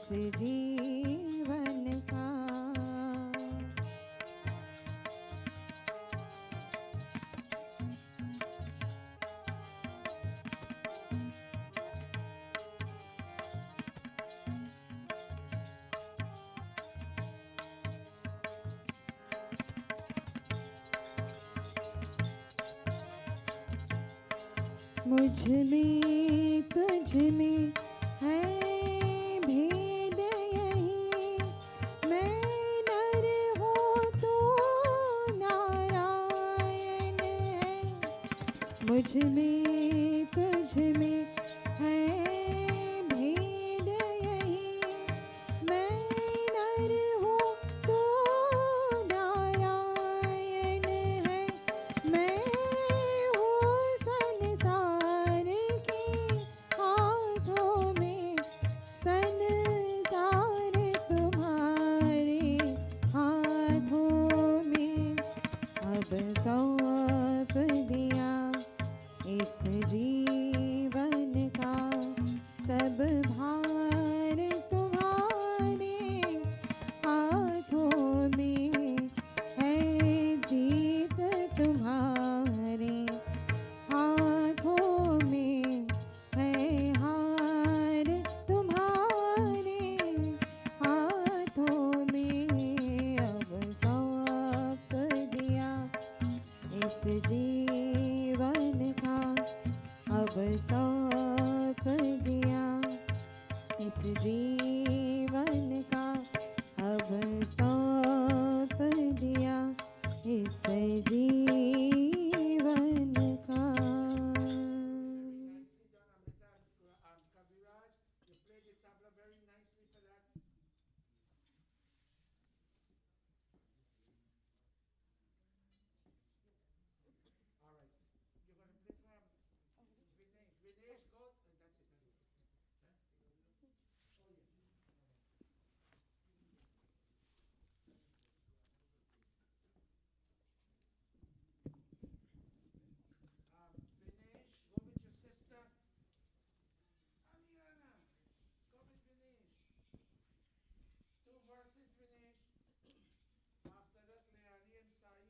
इस जीवन का। मुझ में तुझ में है भेद यही, मैं नर हूँ तू नारायण है। मुझ में तुझ में है भेद यही, मैं नर हूँ तू नारायण है। मैं हूँ संसार के हाथों में, संसार तुम्हारे हाथों में। अब सौंप दिया इस जीवन का सब भार तुम्हारे हाथों में है। जीत तुम्हारे हाथों में है, हार तुम्हारे हाथों में। अब सौंप दिया इस जीवन का, अब सौंप दिया इस जीवन का, अब सौंप दिया इस जीवन का। Nicely done, Amrita. Kaviraj, you played the tabla very nicely for that. All right. You're going to play for Vinesh. Vinesh, go. That's it. Huh? Oh, yes. Vinesh, go with your sister. Aliana, go with Vinesh. 2 verses, Vinesh. After that, Leani and Sai.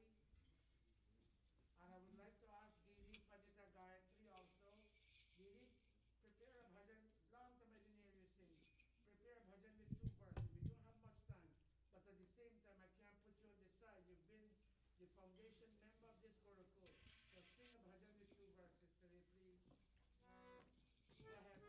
And I would like to ask Giri, Pandita Gayatri also. Giri, prepare a bhajan. Long time I didn't hear you sing. Prepare a bhajan with 2 verses. We don't have much time. But at the same time, I can't put you on the side. You've been the foundation member of this Gurukul. So sing a bhajan with 2 verses today, please. Go ahead.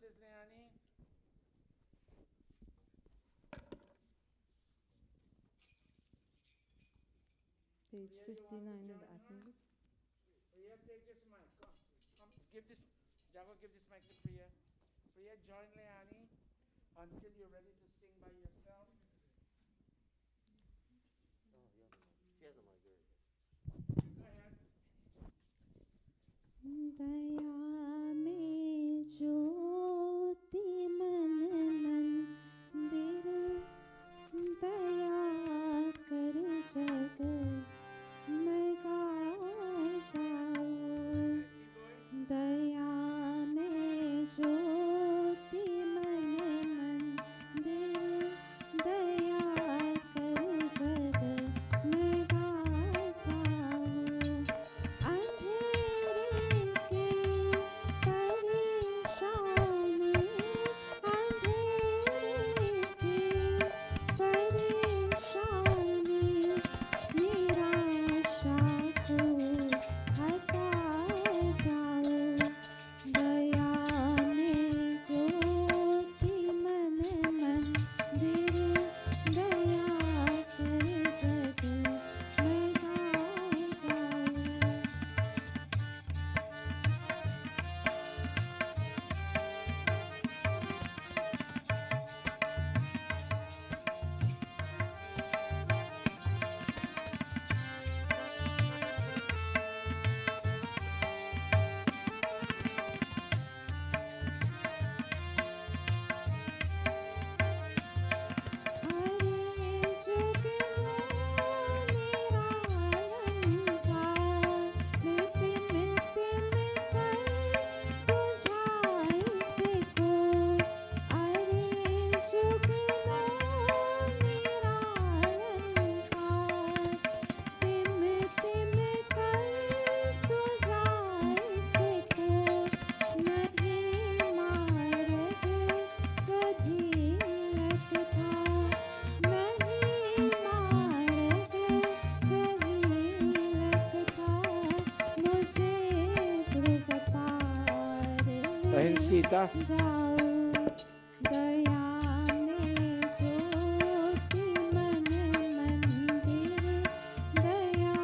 verses, Leani. Page Priya, you want to 59 of the join her? appendix. Priya, take this mic. Come, give this. Jago, give this mic to Priya. Priya, join Leani until you're ready to sing by yourself. Oh, yeah. She has a mic there. Go ahead. दया में ज्योति मन मंदिर दया कर जग मैं गा जाऊं Keep going. दया में ज्योति मन मंदिर दया कर जग मैं गा जाऊं अंधेरे की परेशानी अंधेरे की परेशानी निराशा को हटा जाऊं दया में ज्योति मन मंदिर दया कर जग मैं गा जाऊं अरे जुगनू मेरा अलंकार मिट मिट कर सुझाए से को अरे जुगनू मेरा अलंकार तिम तिम कर सुझाए से को नहीं मार्ग कभी लगता नहीं मार्ग कभी लगता मुझे ध्रुवतार बहन सीता। जाओ दया में ज्योति मन मंदिर दया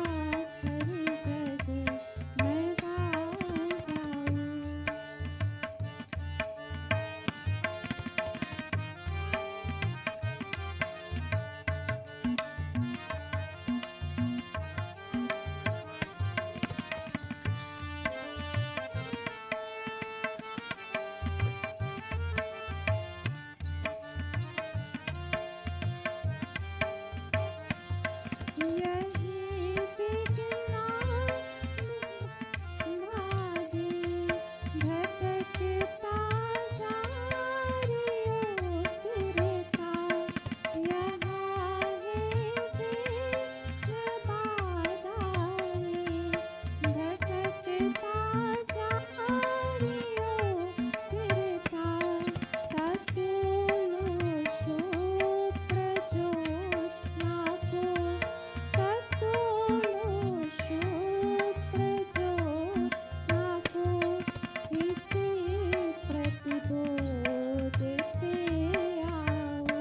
कर जग मैं गा जाऊं यही फिक्ना नादी भटकता जा रही फिरता यहाँ है फिक्र बादारी भटकता जा रही फिरता तत्लो शोत्र ज्योत्स्ना को तत्लो शोत्र ज्योत्स्ना को इसी प्रतिबोध से आओ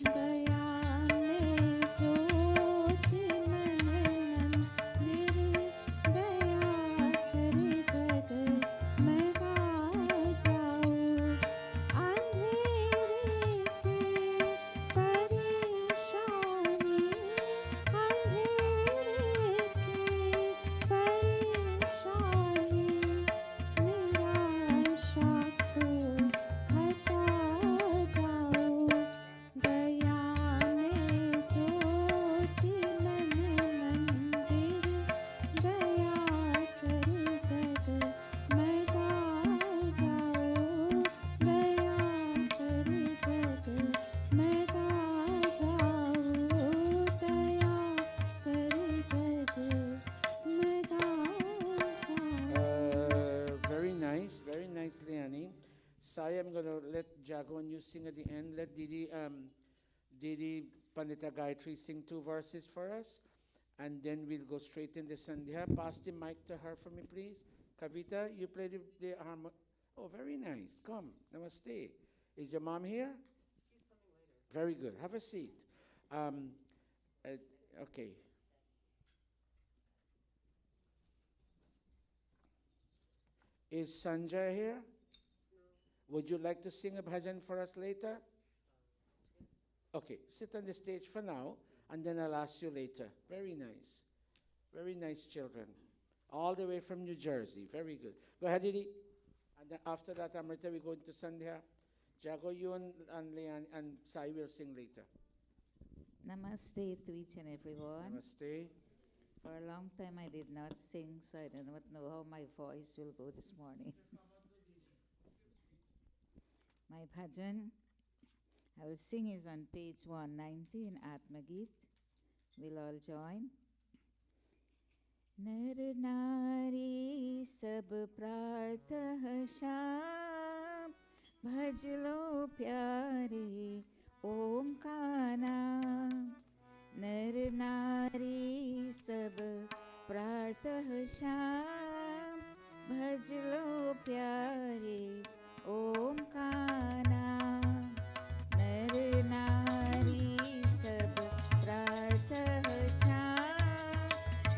दया में ज्योति मन मंदिर दया कर जग मैं गा जाऊं अंधेरे की परेशानी अंधेरे की परेशानी निराशा को हटा जाओ दया में ज्योति मन मंदिर दया कर जग मैं गा जाऊं दया कर जग मैं गा जाऊं दया कर जग मैं गा जाऊं Very nice, Leani. Sai, I'm gonna let Jago and you sing at the end. Let Didi Pandita Gayatri sing 2 verses for us, and then we'll go straight into Sandhya. Pass the mic to her for me, please. Kavita, you play the Oh, very nice. Come, namaste. Is your mom here? Very good. Have a seat. Um, uh, okay. Is Sanjay here? Would you like to sing a bhajan for us later? Okay, sit on the stage for now, and then I'll ask you later. Very nice. Very nice children. All the way from New Jersey. Very good. Go ahead, Didi. And then after that, Amrita, we go into Sandhya. Jago, you and Leanne and Sai will sing later. Namaste to each and everyone. Namaste. For a long time I did not sing, so I do not know how my voice will go this morning. My bhajan I will sing is on page 190 in Atmagit. We'll all join. नर नारी सब प्रातः शाम भज लो प्यारे ओम का नाम नर नारी सब प्रातः शाम भज लो प्यारे ओम का नाम नर नारी सब प्रातः शाम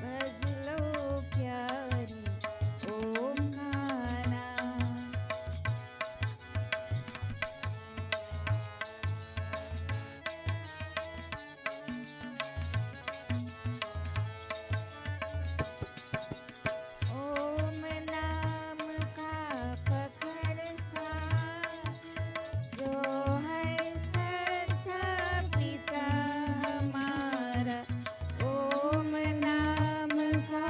भज लो प्यारे ओम का नाम ओम नाम का पकड़ सार जो है सच्चा पिता हमारा ओम नाम का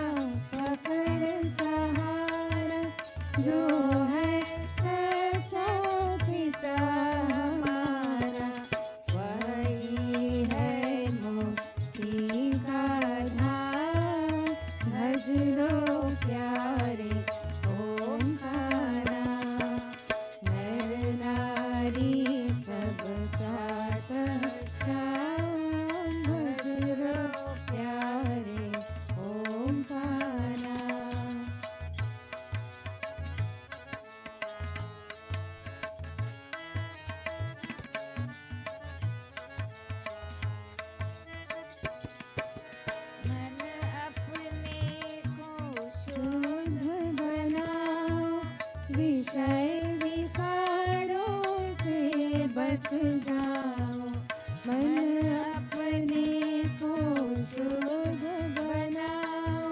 पकड़ सहारा जो है सच्चा पिता हमारा वही है मुक्ति का धाम भज लो प्यारे ओंकारा नर नारी सब प्रातः शाम भज लो प्यारे ओंकारा मन अपने को शुद्ध बनाओ विषय विकारों से बच जाओ मन अपने को शुद्ध बनाओ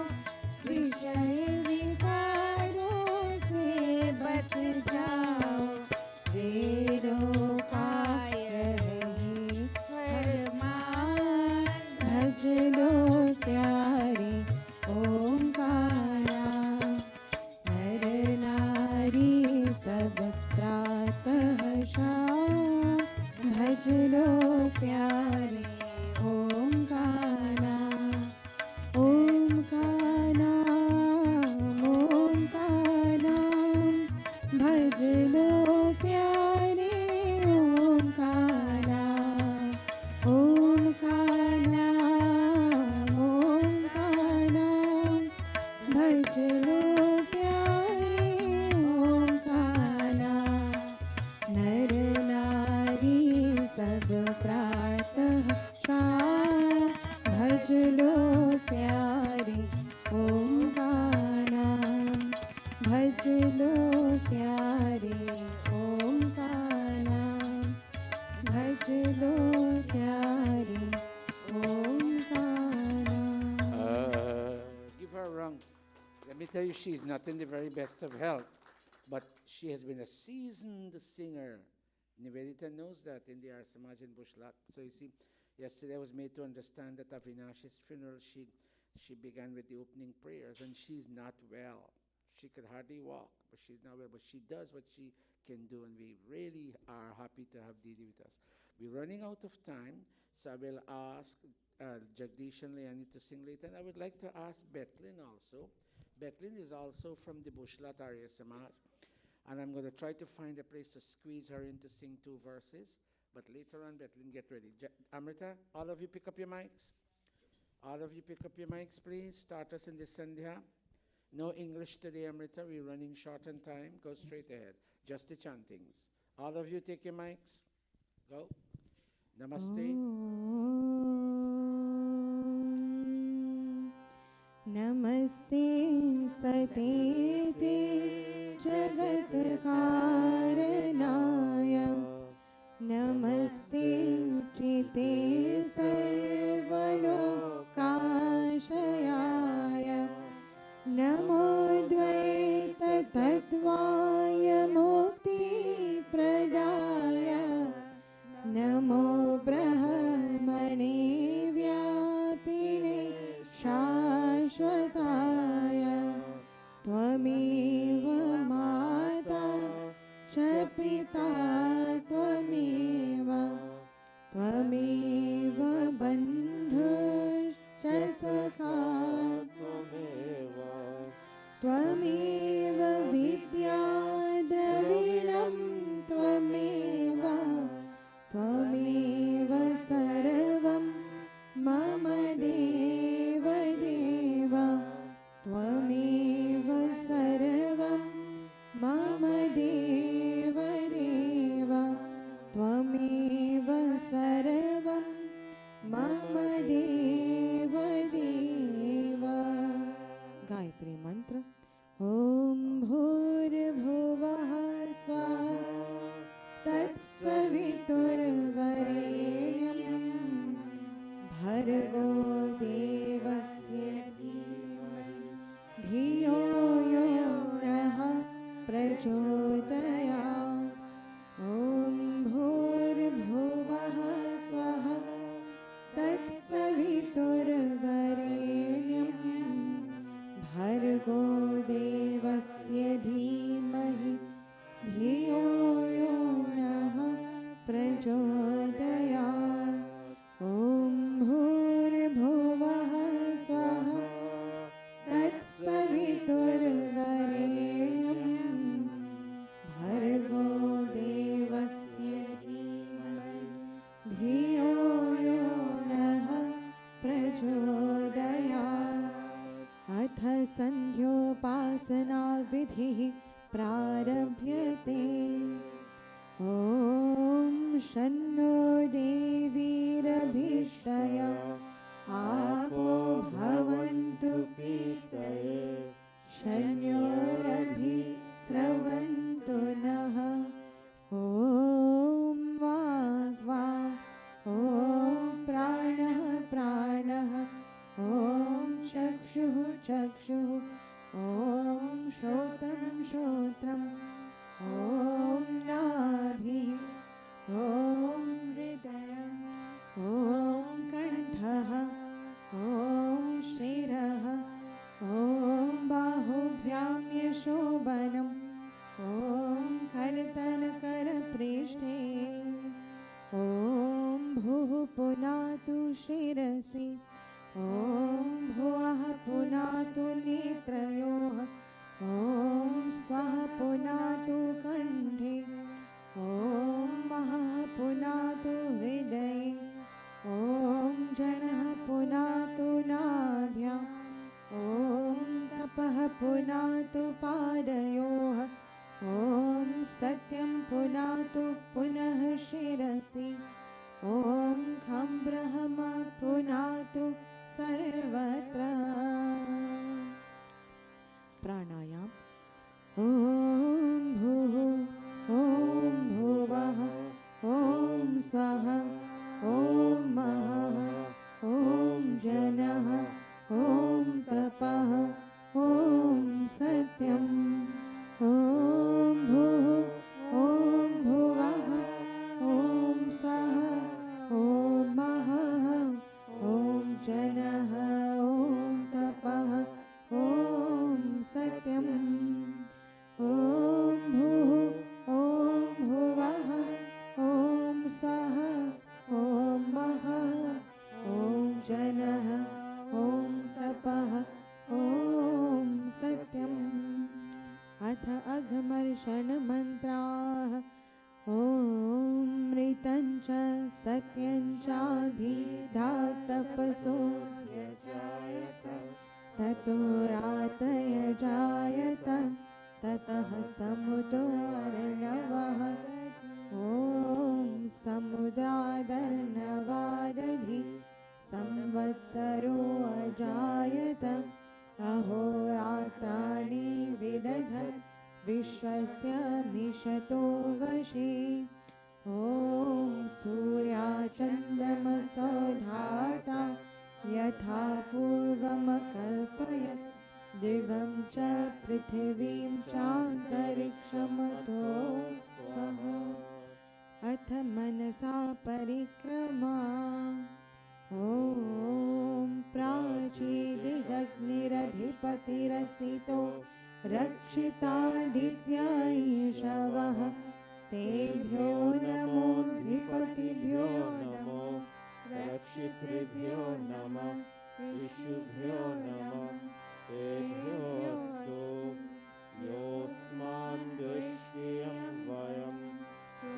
विषय विकारों से बच जाओ वेदों का यही फरमान भज लो प्यारे ओंकारा नर नारी सब प्रातः शाम भज लो प्यारे ओंकारा ओम का नाम भज लो प्यारे ओंकारा ओम का नाम भज लो प्यारे ओंकारा नर नारी सब प्रातः शाम भज लो प्यारे ओंकारा भज लो प्यारे ओंकारा भज लो प्यारे Omkara Give her a round. Let me tell you, she's not in the very best of health, but she has been a seasoned singer. Nivedita knows that in the Arya Samaj in Bushlat. So you see, yesterday I was made to understand that Avinash's funeral, she began with the opening prayers, and she's not well. She could hardly walk, but she's not well. But she does what she can do, and we really are happy to have Didi with us. We're running out of time, so I will ask Jagdish and Leonie to sing later. And I would like to ask Bethlyn also. Bethlyn is also from the Bushlat Arya Samaj. And I'm going to try to find a place to squeeze her in to sing 2 verses. But later on, Bethlyn, get ready. Amrita, all of you pick up your mics. All of you pick up your mics, please. Start us in the Sandhya. No English today, Amrita. We're running short on time. Go straight ahead. Just the chantings. All of you take your mics. Go. Namaste. नमस्ते सतेते जगत्कारणाय नमस्ते चिते सर्वलोकाश्रयाय नमो द्वैततत्त्वाय मुक्तिप्रदाय नमो ब्रह्मणे व्यापिने शाश्वताय त्वमेव माता च पिता त्वमेव त्वमेव बन्धुश्च सखा त्वमेव विद्या द्रविणं त्वमेव त्वमेव सर्वं मम देव देव त्वमेव सर्वं मम देव देव त्वमेव सर्वं मम देव देव गायत्री मंत्र ॐ भूर्भुवः स्वः तत्सवितुर्वरेण्यं भर्गो देवस्य धीमहि धियो यो नः प्रचोदयात् ॐ भूर्भुवः स्वः तत्सवितुर्वरेण्यं भर्गो देवस्य धीमहि धियो यो नः प्रचोदयात् ॐ भूर्भुवः स्वः तत्सवितुर्वरेण्यं भर्गो देवस्य धीमहि धियो यो नः प्रचोदयात् अथ संध्योपासना विधिः प्रारभ्यते ॐ शन्नो देवीरभिष्टया आपो भवन्तु पीतये शन्योरभिस्रवन्तु नः ॐ वाग् ॐ प्राणः प्राणः ॐ चक्षुः चक्षुः ॐ श्रोत्रं श्रोत्रम् ॐ नाभिः ॐ हृदयम् ॐ कण्ठः ॐ शिरः ॐ बाहुभ्यां यशोबनम् ॐ कर्तनकरपृष्ठे ॐ भुः पुनातु शिरसि ॐ भुवः पुनातु नेत्रयोः ॐ स्वः पुनातु कण्ठे ॐ महः पुनातु हृदये ॐ जनः पुनातु नाभ्याम् ॐ तपः पुनातु पादयोः ॐ सत्यं पुनातु पुनः शिरसि ॐ खं ब्रह्म पुनातु सर्वत्र प्राणायाम ॐ भूः ॐ भुवः ॐ स्वः ॐ महः ॐ जनः ॐ तपः ॐ सत्यम् ॐ भूः ॐ भुवः ॐ स्वः ॐ महः ॐ जनः ॐ तपः ॐ सत्यम् ॐ भूः ॐ भुवः ॐ स्वः ॐ महः ॐ जनः ॐ तपः ॐ सत्यम् अथ अघमर्षणमन्त्राः ॐ मृतं च सत्यं चाभिधातपसो ततो रात्रयजायत ततः समुद्रोऽर्णवः ॐ समुद्रादर्णवादधि संवत्सरो अजायत अहोरात्राणि विदधत् विश्वस्य मिषतो वशे ॐ सूर्याचन्द्रमसो धाता यथा पूर्वमकल्पयत् दिवं च पृथिवीं चान्तरिक्षमतो सः अथ मनसा परिक्रमा ॐ प्राचीदिगग्निरधिपतिरसितो रक्षितादित्या ईशवः तेभ्यो नमो धिपतिभ्यो नमो रक्षितृभ्यो नमः ऋषिभ्यो नमः तेभ्योऽस्तु योऽस्मान् दुष्क्रियं वयं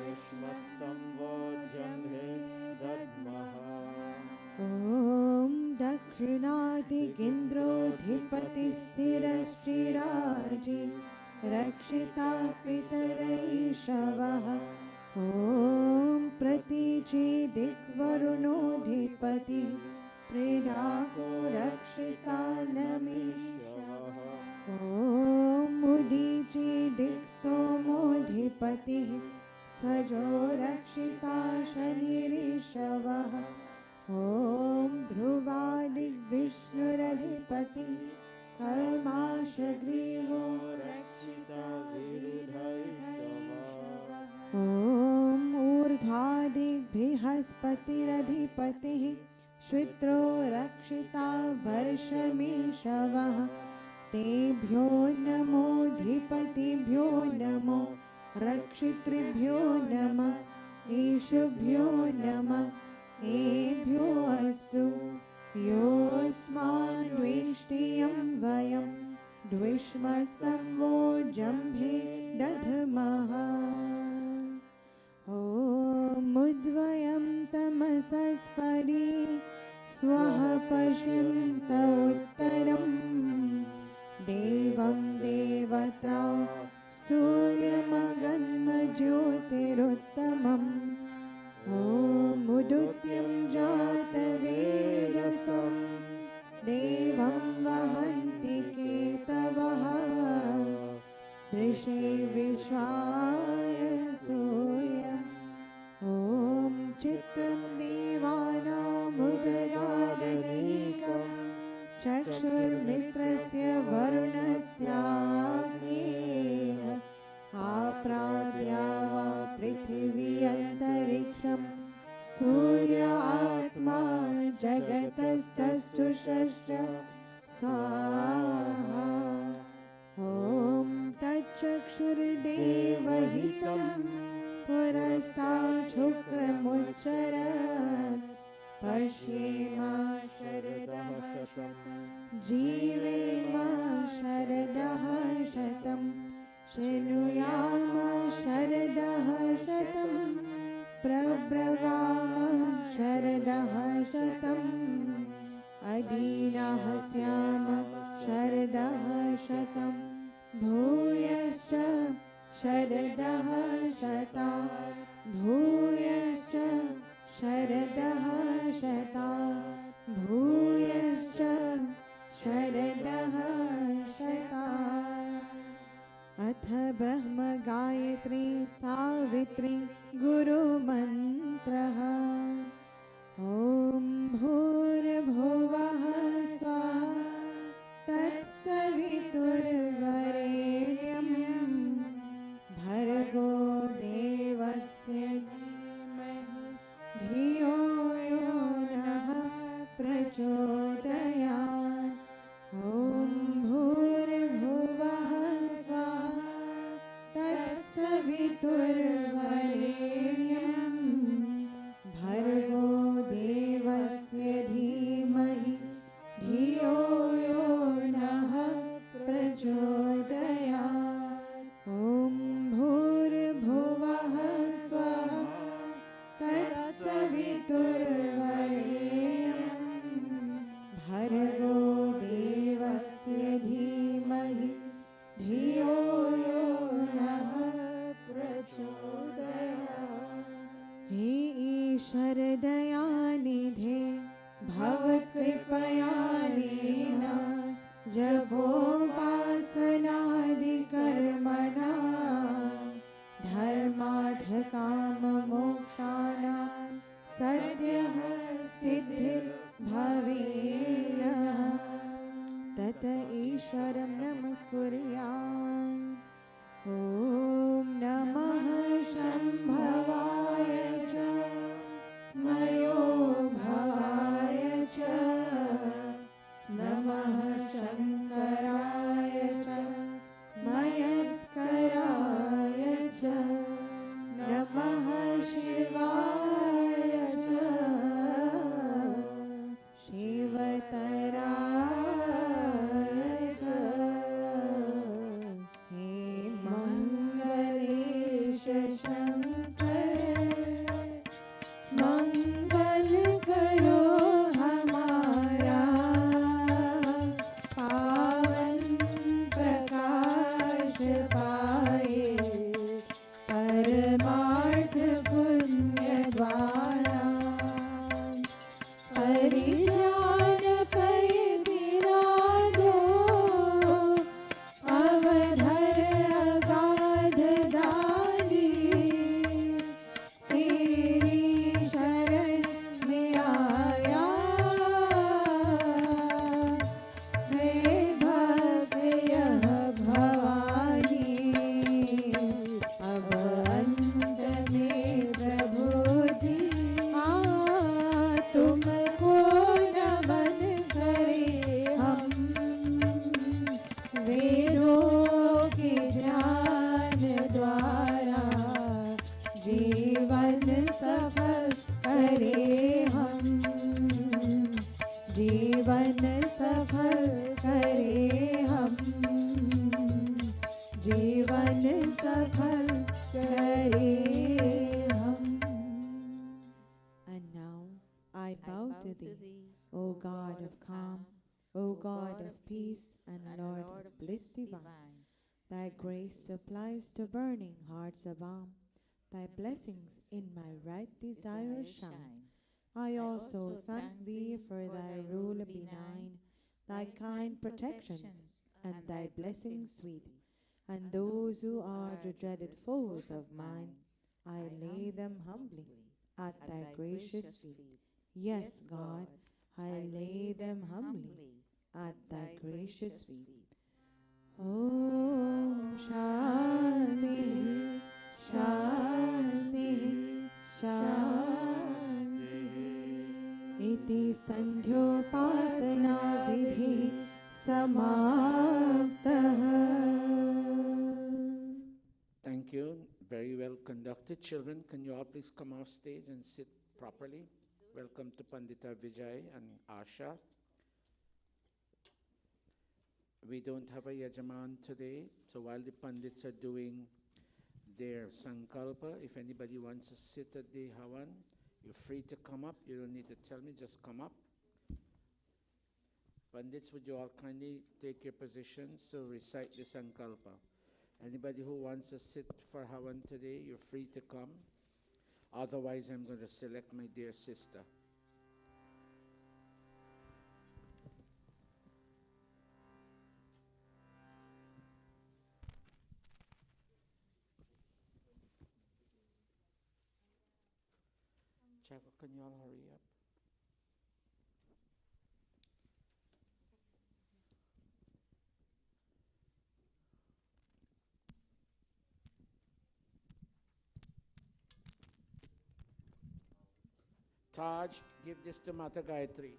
युष्मस्तं वोजम्हे दद्मः ॐ दक्षिणादिगिन्द्रोऽधिपतिस्थिरश्चिराजि रक्षिता पितरैषवः ॐ प्रतीचिदिग्वरुणोऽधिपतिः प्रीडाको रक्षिता नमीशवः ॐ उदीचिदिक्सोमोऽधिपतिः सजो रक्षिता शनिरीशवः ॐ ध्रुवादिग्विष्णुरधिपतिः कल्माशग्रीवो रक्षिता विरुधैषवः ॐ ऊर्ध्वादिबृहस्पतिरधिपतिः श्वित्रो रक्षिता वर्षमीशवः तेभ्यो नमो धिपतिभ्यो नमो रक्षितृभ्यो नमः ईशुभ्यो नमः एभ्यो अस्तु योऽस्मान् द्विष्टियं वयं द्विष्मस्तं वो जम्भे दधमः ॐ उद्वयं तमसस्परि स्वः पश्यन्त उत्तरं देवं देवत्रा सूर्यमगन्मज्योतिरुत्तमम् ॐ उदुत्यं जातवेदसं देवं वहन्ति केतवः दृशे विश्वाय सूर्यम् ॐ चित्रं देवानामुदगादनीकं चक्षुर्मित्रस्य वरुणस्याग्नेः आप्राद्या वा पृथिवी अन्तरिक्षं सूर्य आत्मा जगतस्तस्तुषश्च स्वाहा ॐ तच्चक्षुर्देवहितं पुरस्तात् शुक्रमुच्चरत् पश्येम शरदः शतं जीवेम शरदः शतं शृणुयाम शरदः शतं प्रब्रवाम शरदः शतम् अधीनाः स्याम शरदः शतं भूयश्च शरदः शता भूयश्च शरदः शता भूयश्च शरदः शता अथ ब्रह्म गायत्री सावित्री गुरुमन्त्रः ॐ भूर्भुवः स्वाहा तत्सवितुर्वरेण्यं भर्गो देवस्य धीमहि धियो यो नः प्रचोदयात् ॐ भूर्भुवः स्वाहा तत्सवितुर्वरेण्यं भर्गो देवस्य धीमहि हे ईश्वर दयानिधे भवत्कृपयानेन जपोपासनादिकर्मणा धर्मार्थकाममोक्षाणां सद्यः सिद्धिर्भवेयः तत ईश्वरं नमस्कुर्यात्। ॐ नमः शम्भवाय च मयोभवाय च नमः शङ्कराय च मयस्कराय च नमः शिवाय च शिवतराय च हे मङ्गलेश शङ्कर मंगल करो हमारा पावन प्रकाश पाए परमार्थ पुण्य द्वारा परिजान पै विराजो अवधर अगाध दानी तेरी शरण में आया हे भक्त यह भवानी अब अंत में प्रभु जी तुमको नमन करे हम वेदों के ज्ञान द्वारा जीवन सफल करे हम जीवन सफल करे हम जीवन सफल करे हम। And now I bow to thee, O God of calm, O God of peace and Lord of bliss divine. Thy grace supplies to burning hearts a balm. Thy blessings in my right desire shine. I also thank thee for thy rule benign, thy kind protections, and thy blessings sweet. And those who are the dreaded foes of mine, I lay them humbly at thy gracious feet. Yes, God, I lay them humbly at thy gracious feet. Om Shanti, Shanti, Shanti. Iti Sandhyopasana Vidhi Samaptah. Thank you. Very well conducted. Children, can you all please come off stage and sit properly? Welcome to Pandita Vijay and Asha. We don't have a Yajaman today, so while the Pandits are doing their Sankalpa, if anybody wants to sit at the Havan, you're free to come up. You don't need to tell me, just come up. Pandits, would you all kindly take your positions to recite the Sankalpa? Anybody who wants to sit for Havan today, you're free to come. Otherwise, I'm going to select my dear sister. Chako, can you all hurry up? Taj, give this to Mata Gayatri.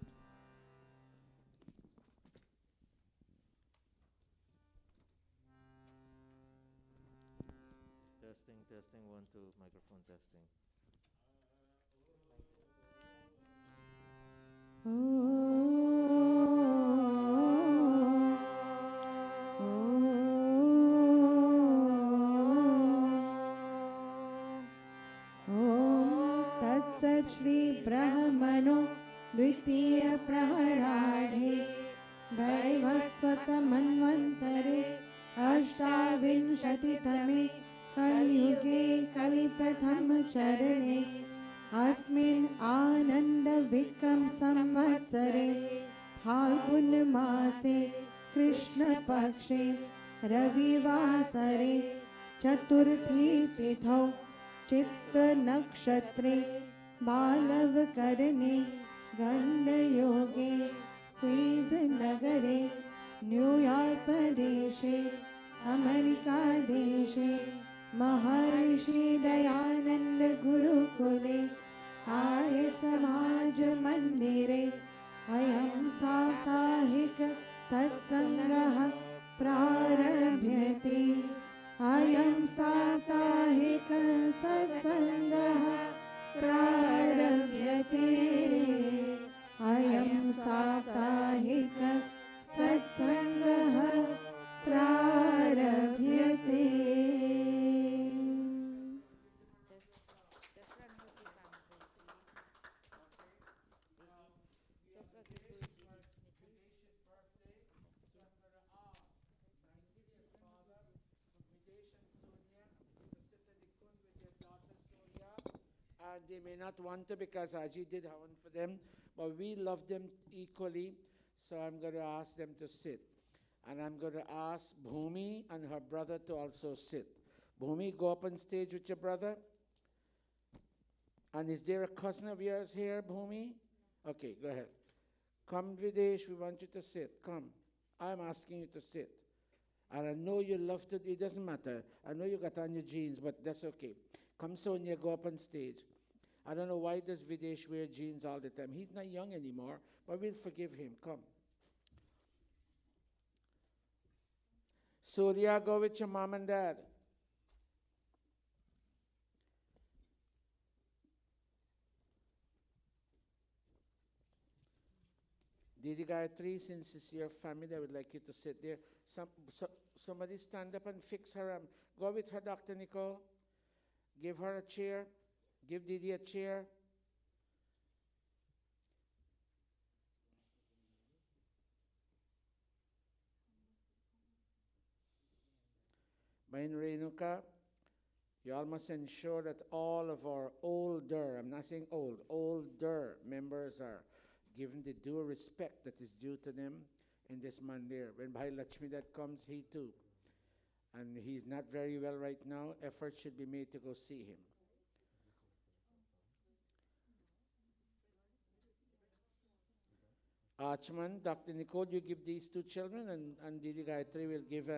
Testing, testing, 1, 2, microphone testing. तत्सत् श्री ब्रह्मणो द्वितीय प्रहराढे दैवस्वतमन्वन्तरे अष्टाविंशतितमे कलियुगे प्रथम चरणे अस्मिन् आनन्द विक्रम संवत्सरे फाल्गुन मासे कृष्ण पक्षे रविवासरे चतुर्थी तिथौ चित्र नक्षत्रे बालवकरणे गण्डयोगे क्वींस नगरे न्यूयॉर्क प्रदेशे अमेरिका देशे महर्षि दयानन्द गुरुकुले आर्य समाज मंदिरे अयं साप्ताहिक सत्संगः प्रारभ्यते। अयं साप्ताहिक सत्संगः प्रारभ्यते। अयं साप्ताहिक सत्संगः प्रारभ्यते। They may not want to because Aji did one for them, but we love them equally, so I'm going to ask them to sit. And I'm going to ask Bhumi and her brother to also sit. Bhumi, go up on stage with your brother. And is there a cousin of yours here, Bhumi? Okay, go ahead. Come, Videsh, we want you to sit. Come. I'm asking you to sit. And I know you love to, it doesn't matter. I know you got on your jeans, but that's okay. Come, Sonia, go up on stage. I don't know why does Videsh wear jeans all the time. He's not young anymore, but we'll forgive him. Come. Surya, go with your mom and dad. Didi Gayatri, since it's your family, I would like you to sit there. Somebody stand up and fix her. Go with her, Dr. Nicole. Give her a chair. Give Didi a chair. Bain Renuka, you all must ensure that all of our older, I'm not saying old, older members are given the due respect that is due to them in this mandir. When Bhai Lakshmidad comes, he too. And he's not very well right now. Effort should be made to go see him. Achman, Dr. Nicole, you give these two children, and Didi Gayatri will give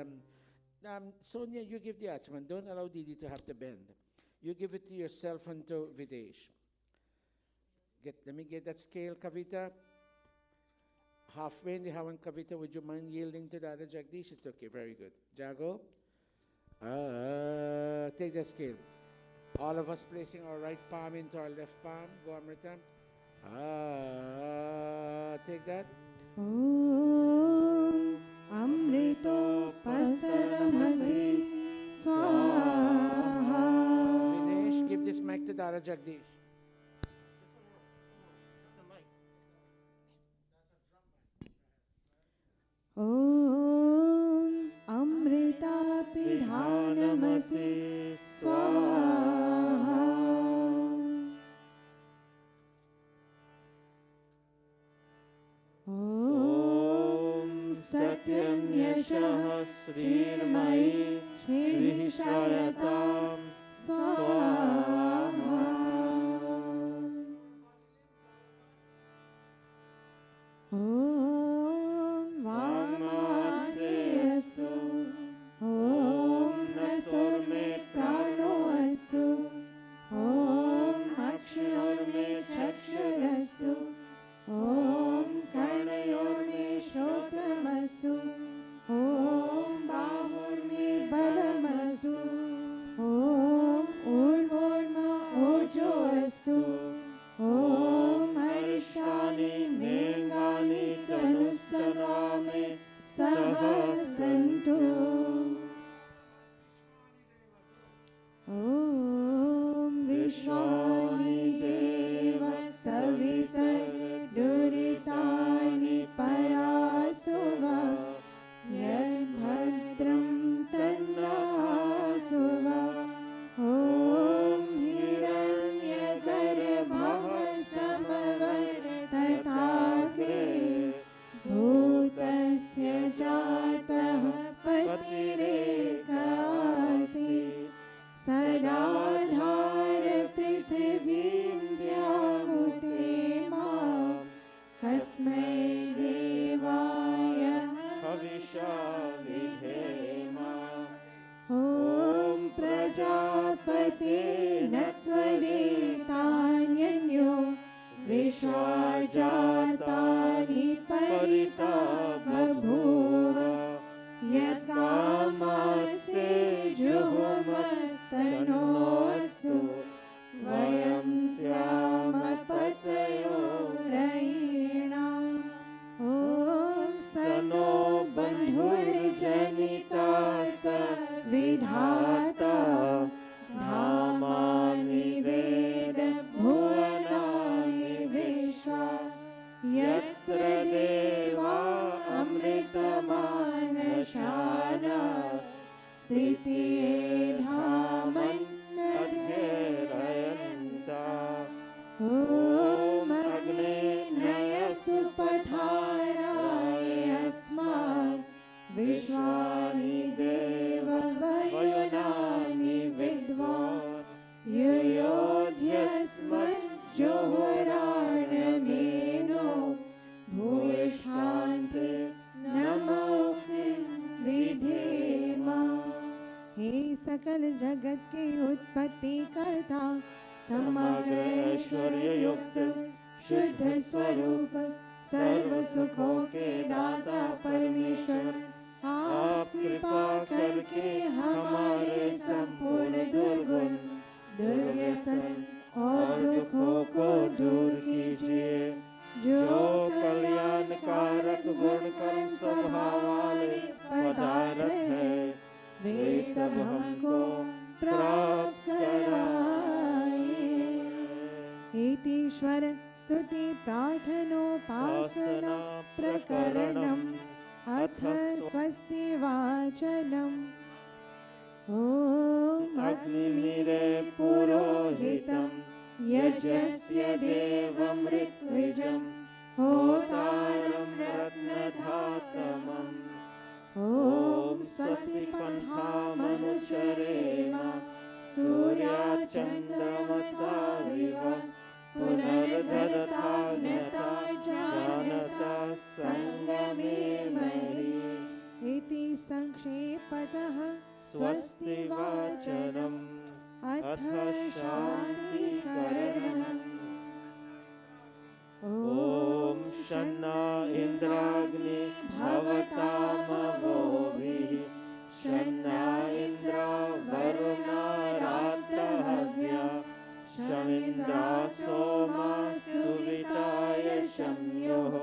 Sonia, you give the Achman. Don't allow Didi to have to bend. You give it to yourself and to Videsh. Let me get that scale, Kavita. Halfway in the Havan, Kavita, would you mind yielding to the other Jagdish? It's okay, very good. Jago, take that scale. All of us placing our right palm into our left palm. Go, Amrita. Take that. Om Amrito Pasaramasi Swaha. Vinesh, give this mic to Dara Jagdish. Om Amrita Pidhanamasi Swaha. Om Satyam Yashah Srirmayi Shri Shayatam Swaha. Om Vamaseyasu. Om Nasurme Prano Astu. Om Akshanorme Chakshurastu. Om Karnayorme Shrotramastu. Om Bahurme Balamastu. Om Urvorma Ojo Astu. Om Arishtani Mengani Tanustarame Sahasantu. Om Vishwani Deva Savitar Duritani Parasuva Yad Bhadram Tannasuva. Om आधार पृथिवीं द्यामुते मां कस्मै देवाय हविषा विधेम ॐ प्रजापते न त्वदेतान्यन्यो विश्वा जातानि परिता बभूव यत्कामास्ते जुहुमस्तनोऽस्तु वयं स्याम पतयो रयिणाम् ॐ स नो बन्धुर्जनिता स विधाता धामानि वेद भुवनानि विश्वा यत्र देवा अमृतमानशानास् तृतीये धामन्नध्येरयन्ता ॐ अग्ने नयसु पथाराय अस्मान् विश्वानि देव वयुनानि विद्वान् युयोध्यस्मज्जोहोराणमेनो भूयिष्ठान्ते नमोऽग्निं विधेमा। हे सकल जगत के उत्पत्ति करता समग्र ऐश्वर्य युक्त शुद्ध स्वरूप सर्व सुखों के दाता परमेश्वर, आप कृपा करके हमारे संपूर्ण दुर्गुण दुर्व्यसन और दुखों को दूर कीजिए। जो कल्याणकारक गुण कर्म स्वभाव वाले पदार्थ है वे सब हमको प्राप्त कराए। इतीश्वर स्तुति प्रार्थनोपासना प्रकरणम् अथ स्वस्ति वाचनम्। ॐ अग्निमीरे पुरोहितं यजस्य देवं ऋत्विजं होतारं रत्नधातमम्। ॐ स्वस्ति पन्थामनुचरेम सूर्याचन्द्रमसाविव पुनर्दधताज्ञता जानता संगमे महि। इति संक्षेपतः स्वस्ति वाचनम् अथ शान्तिकरणम्। ॐ शन्ना इन्द्राग्नि भवतामवोभिः शन्ना इन्द्रा वरुणा रात्रहव्या शमिन्द्रा सोमा सुविताय शम्योः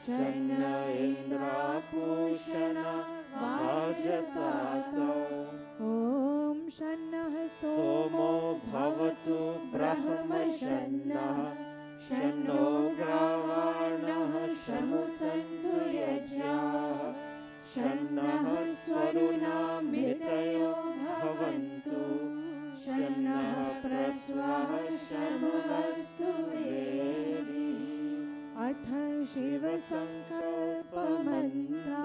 शन्न इन्द्रा पूषणा वाजसातौ। ॐ शन्नः सोमो भवतु ब्रह्मशन्नः शन्नो ग्रावाणः शमुसन्तु यज्ञाः शन्नः स्वरुणामृतयो भवन्तु शन्नः प्रस्वः शर्मवस्तु वेदिः। अथ शिवसङ्कल्पमन्त्रः।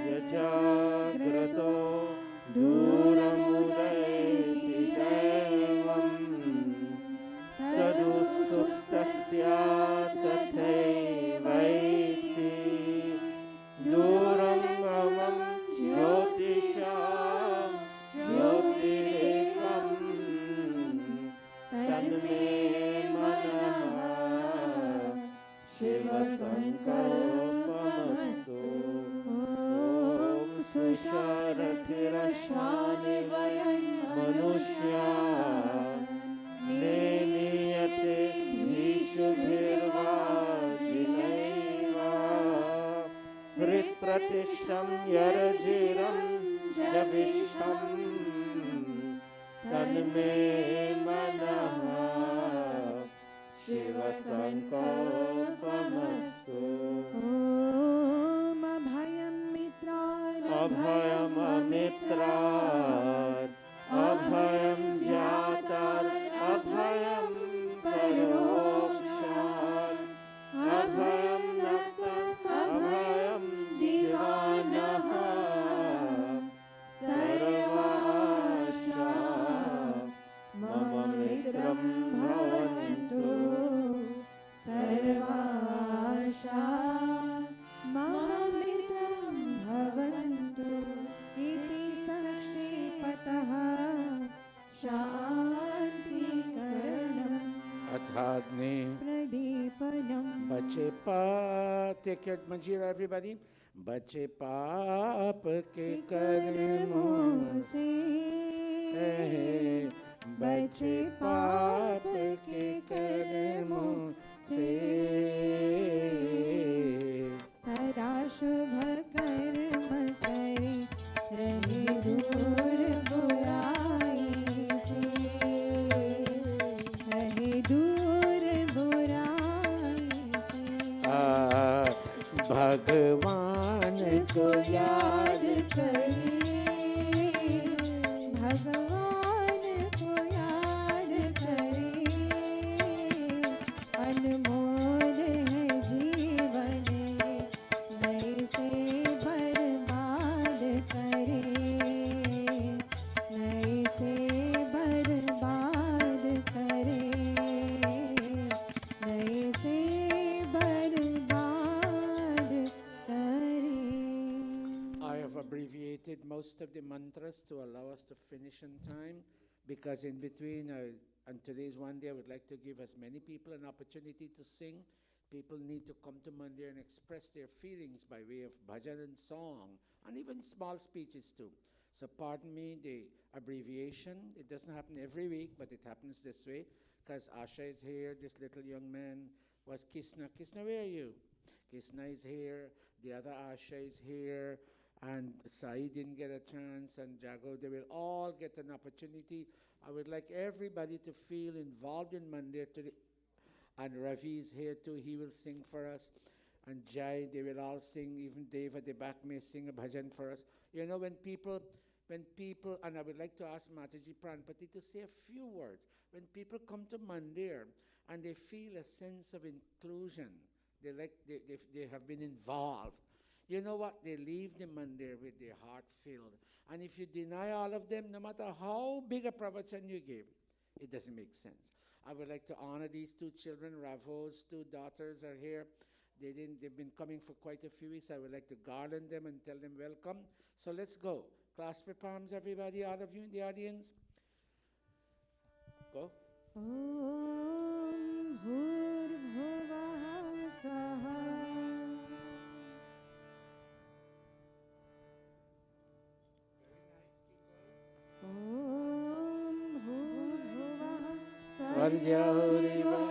यजाग्रतो दूरमुदयति दैवम् तदुसुप्तस्यात् तथैवैति दूरं मम ज्योतिषां ज्योतिरेकं तन्मे मनः शिवसङ्कल्पमस्तु। सुषारथिरश्वानि वयं मनुष्या नेनीयते भीषुभिर्वाजिनैव हृत्प्रतिष्ठं यरजिरं जविष्ठं तन्मे मनः शिवसङ्कल्पमस्तु। अभयममित्रात् अभयं जातात् अभयं Samedhagne Pradipanam. बचे पाप, take your manjira everybody. बचे पाप के कर्मों से बचे पाप के कर्मों से सदा शुभ कर्म करे रहे दूर बुराई से रहे दूर बुराई से भगवान को याद करे भगवान को याद करे अनमोल है जीवन नए से बर्बाद करे नए से बर्बाद करे नए से बर्बाद करे. I have abbreviated most of the mantras to allow us to finish in time, because in between, and today's one day, I would like to give as many people an opportunity to sing. People need to come to Mandir and express their feelings by way of bhajan and song, and even small speeches too. So pardon me the abbreviation. It doesn't happen every week, but it happens this way, because Asha is here, this little young man was Krishna. Krishna, where are you? Krishna is here, the other Asha is here, and Sai didn't get a chance, and Jago, they will all get an opportunity. I would like everybody to feel involved in Mandir today. And Ravi is here too, he will sing for us. And Jai, they will all sing, even Dave at the back may sing a bhajan for us. You know, when people, and I would like to ask Mataji Pranpati to say a few words. When people come to Mandir and they feel a sense of inclusion, they have been involved. You know what? They leave the mandir with their heart filled. And if you deny all of them, no matter how big a pravachan you give, it doesn't make sense. I would like to honor these two children. Ravo's two daughters are here. They've been coming for quite a few weeks. I would like to garland them and tell them welcome. So let's go. Clasp your palms, everybody, all of you in the audience. Go. Om Bhurbhuvah Swaha. Om Bhurbhuvah Swaryahuriva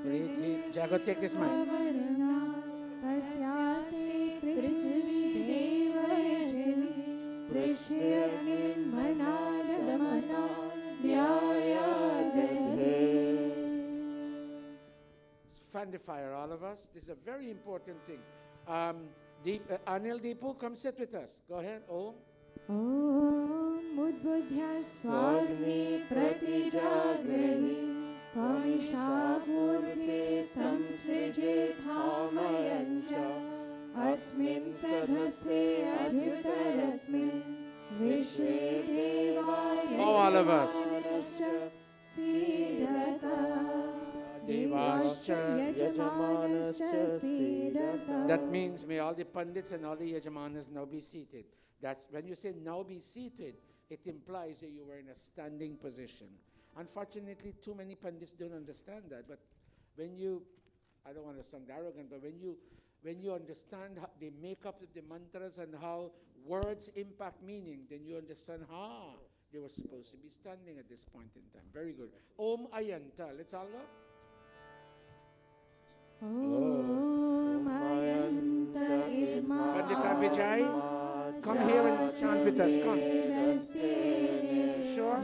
Priti. Jago, take this mic. Tasyase Prithvi Devajani Prishyanim Manadamana Dhyayadadhe. Fan the fire, all of us. This is a very important thing. Anil Deepu, come sit with us. Go ahead. Om. Om Udbudhya Swagni Pratijagrahi Tamishavurte Samsrijithamayanja Asmin Sadhase Adhitarasmin Vishwe Devaya All of us. Siddhata Devascha Yajamanascha Siddhata. That means may all the Pandits and all the Yajamanas now be seated. That's when you say now be seated, it implies that you were in a standing position. Unfortunately, too many Pandits don't understand that. But when you, I don't want to sound arrogant, but when you understand how the makeup of the mantras and how words impact meaning, then you understand how they were supposed to be standing at this point in time. Very good. Om Ayanta. Let's all go. Om Ayanta Idma Pandita Vijay, come here and chant with us. Come. Sure?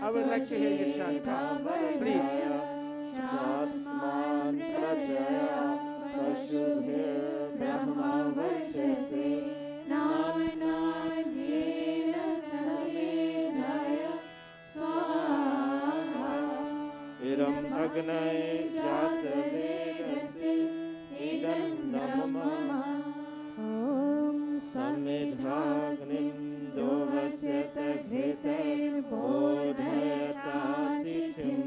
I would like to hear you chant. Come. Please. Jasman Prajaya Pashubhir Brahma Varchase Namanadhyena Savedaya Swaha Idam Agnay Jatavedase Idam Namama Om Samidhagnim Dovasyata Ghritain Bodhayatatithim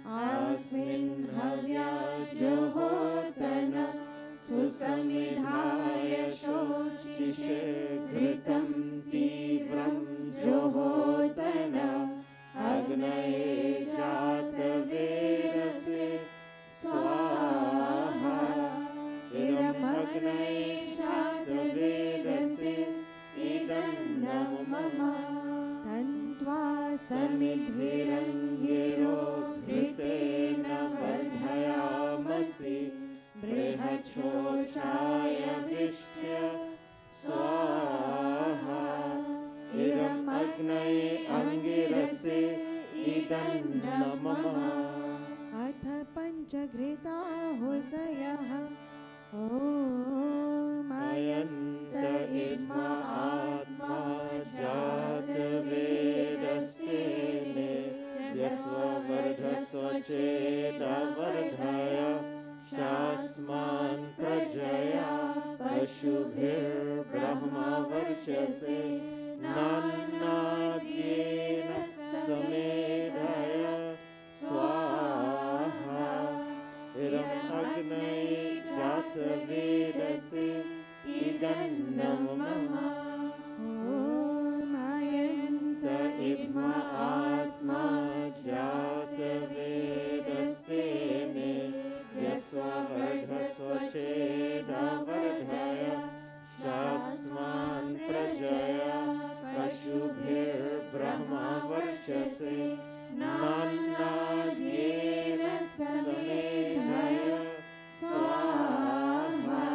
Asmin Havya Johotana Susamidhaya Shochishe Ghritam Tivram Johotana Agnaye Jata नमः अथ पञ्चघृताहुतयः ॐ अयन्त इद्मा आत्मा जातवेदस्तेने यस्ववर्धस्वचेदवर्धय शास्मान् प्रजया पशुभिर्ब्रह्मवर्चसे नान्नाद्येन समेधय स्वाहा इदम् अग्नये जातवेदसे इदन्नं मम ॐ इद्मा आत्मा जातवेदस्तेने यस्ववर्धस्वचेदवर्धय शास्मान् प्रजया पशुभिर्ब्रह्मवर्चसे नान्नाद्येन समेधय स्वाहा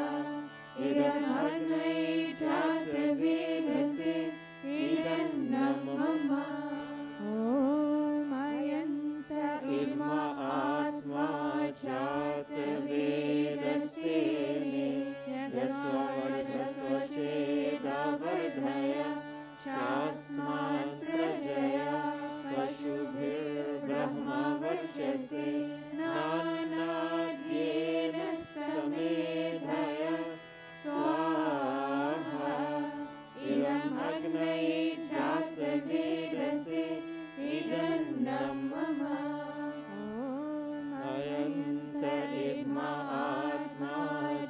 इदम् अग्नये जातवेदसे इदन्नं मम इद्मा आत्मा जातवेदस्तेने यस्ववर्धस्वचेदवर्धय शास्मान् प्रजया पशुभिर्ब्रह्मवर्चसे नान्नाद्येन समेधय स्वाहा इदम् अग्नये जातवेदसे इदन्नं मम अयन्त इद्मा आत्मा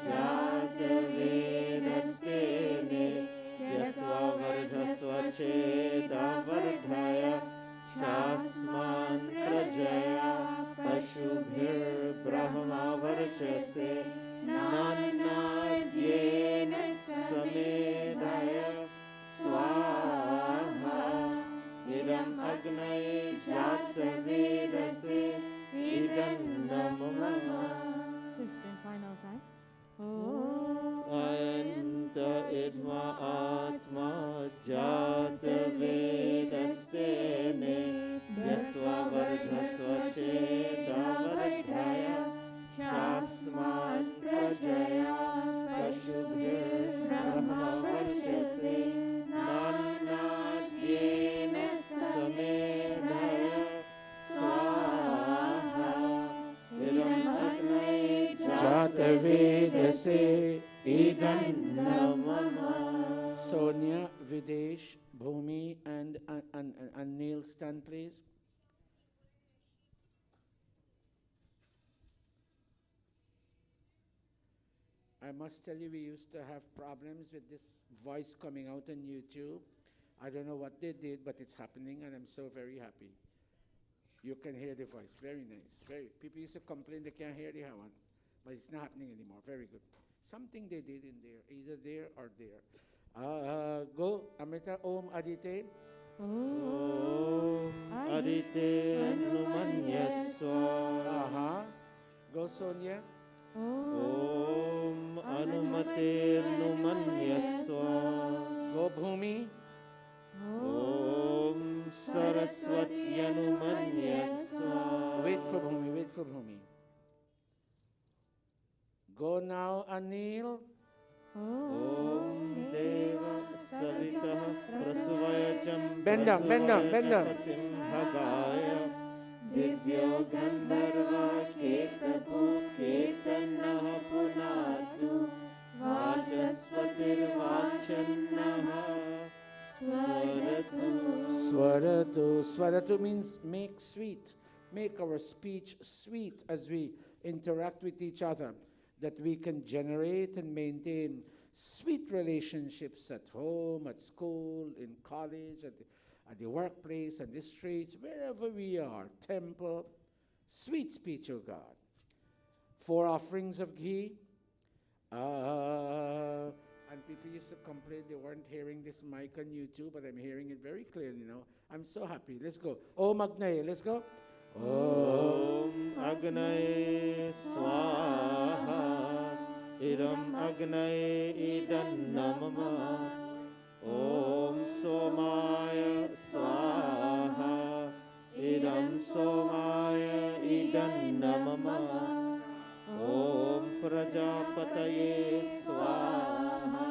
जातवेदस्तेने यस्ववर्धस्वचेदवर्धय शास्मान् प्रजया पशुभिर्ब्रह्मवर्चसे नान्नाद्येन समेधय स्वाहा इदम् अग्नये जातवेदसे इदन्नं मम Fifth and final time. अयन्त इद्मा आत्मा जातवेदस्तेने यस्ववर्धस्वचेदवर्धय शास्मान् प्रजया पशुभिर्ब्रह्मवर्चसे नान्नाद्येन समेधय स्वाहा इदम् अग्नये जातवेदसे इदन्नं मम Sonia, Videsh, Bhumi, and Neil, stand please. I must tell you, we used to have problems with this voice coming out on YouTube. I don't know what they did, but it's happening, and I'm so very happy. You can hear the voice. Very nice. People used to complain they can't hear the one, but it's not happening anymore. Very good. Something they did in there, either there or there. Go, Amrita, Om Adite. Om Adite Anumanyaswa. Go, Sonia. Om Anumate Numanyaswa. Go, Bhumi. Om Saraswati Anumanyaswa. Wait for Bhumi. Go now, Anil. Om Deva Savitah Prasvayacham Bend down. Prasvayachapatim Bhagaya Divyo Gandharva Ketapu Ketanaha Punatu Vachaspatir Vachannaha Swaratu. Swaratu means make sweet. Make our speech sweet as we interact with each other, that we can generate and maintain sweet relationships at home, at school, in college, at the workplace, and the streets, wherever we are, temple, sweet speech, O God. 4 offerings of ghee. And people used to complain they weren't hearing this mic on YouTube, but I'm hearing it very clearly now. I'm so happy. Let's go. Om Agnaye, let's go. Om Agnaye Swaha Idam Agnaye Idannam Mama Om Somaya Swaha Idam सोमाय Idannamam ॐ प्रजापतये स्वाहा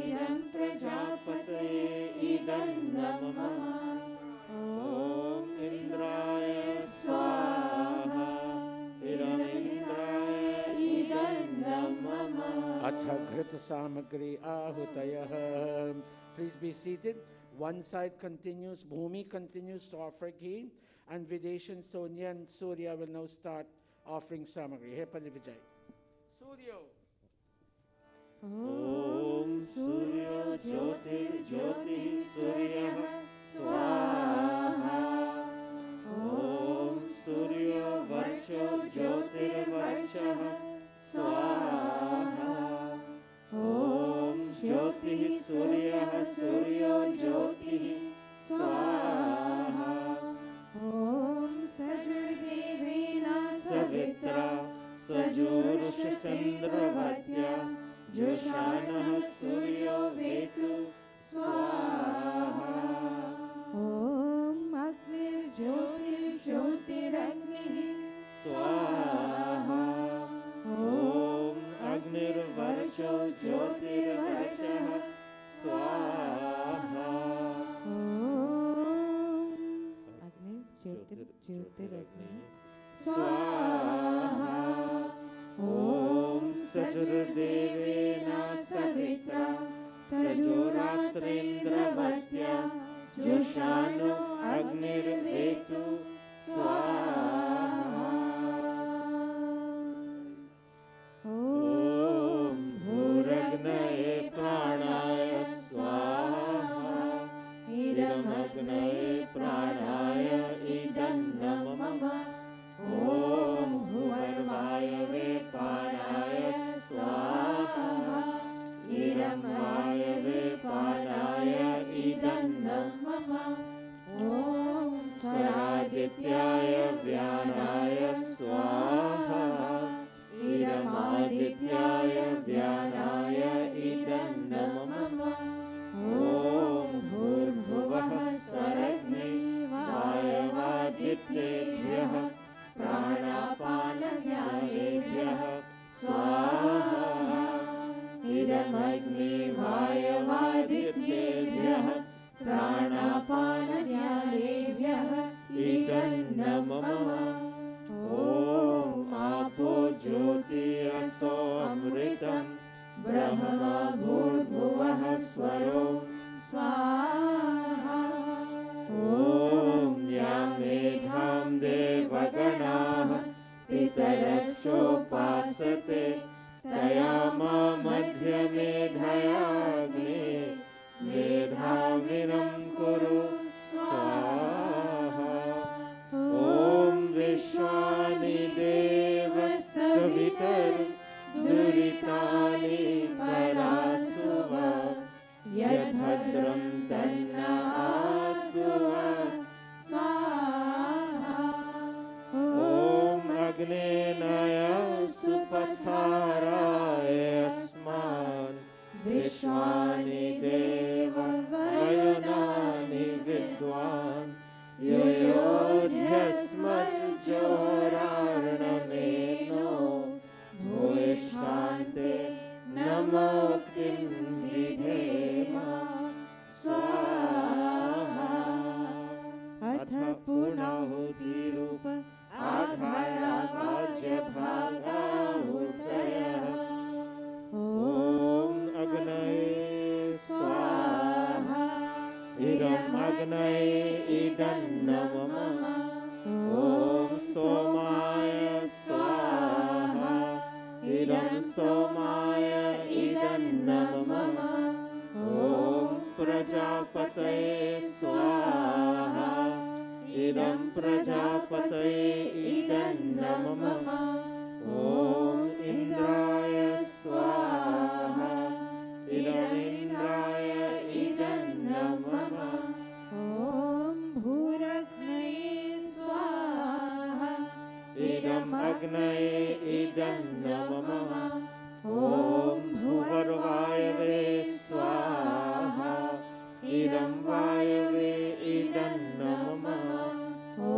इदं प्रजापतये इदन्नमम ॐ इन्द्राय स्वाहा इदमिन्द्राय इदन्नमम अथ घृत सामग्री आहूतयः. Please be seated. One side continues, Bhumi continues to offer ghee, and Videshan, Sonia and Surya will now start offering samagri. Hey Panivijay. Surya. ॐ सूर्यो ज्योतिर्ज्योतिः सूर्यः स्वाहा ॐ सूर्यो वर्चो ज्योतिर्वर्चः स्वाहा ॐ ज्योतिः सूर्यः सूर्यो ज्योतिः स्वाहा ॐ सजुर्देवेन सवित्रा सजोरुषचन्द्रवत्या जोषाणः सूर्यो वेतु स्वाहा ॐ अग्निर्ज्योतिर्ज्योतिरग्निः स्वाहा ॐ अग्निर्वर्चो ज्योतिर्वर्चः स्वाहा ॐ अग्निर्ज्योतिर्ज्योतिरग्निः स्वाहा ॐ सजुर्देवेन सवित्रा सजोरात्रेन्द्रवत्या जोषानो अग्निर्वेतु स्वाहा ॐ भूरग्नये प्राणाय स्वाहा इदमग्नये प्राणाय इदन्नमम ॐ भुवर्वायवे पानाय स्वाहा इदं वायवे पानाय इदन्नमम ॐ सरादित्याय व्यानाय स्वाहा इदमादित्याय व्यानाय इदन्नमम ॐ भूर्भुवः स्वरग्ने वायवादित्येभ्यः प्राणापानव्यानेभ्यः स्वाहा इदमग्ने वायवादित्येभ्यः प्राणापानव्यानेभ्यः इदन्नमम ॐ आपो ज्योतिरसो अमृतं ब्रह्म भूर्भुवः स्वरो स्वाहा ॐ या मेधां देवगणाः पितरश्चोपासते तया मा मध्यमेधयाग्ने मेधाविनं कुरु स्वाहा ॐ विश्वानि देव सवितर्दुरितानि परासुव यद्भद्रं तन्न आसुव स्वाहा ॐ अग्नेनाय सुपथाराय अस्मान् विश्वानि देव वयुनानि विद्वान् योयोध्यस्मज्जोरार्णमेनो भूयिष्ठान्ते नमोक्तिं विधेम स्वाहा अथ पूर्णाहुतिरूप आधारावाज्यभागाहुतयः ॐ अग्नये स्वाहा इदम् अग्नये इदन्नमम ॐ सोमाय स्वाहा इदं सोमाय इदन्नमम ॐ प्रजापतये स्वाहा इदं प्रजापतये इदन्नमम ॐ इन्द्राय स्वाहा इदमिन्द्राय इदन्नमम ॐ भूरग्नये स्वाहा इदम् अग्नये इदन्नमम ॐ भुवर्वायवे स्वाहा इदं वायवे इदन्नमम ॐ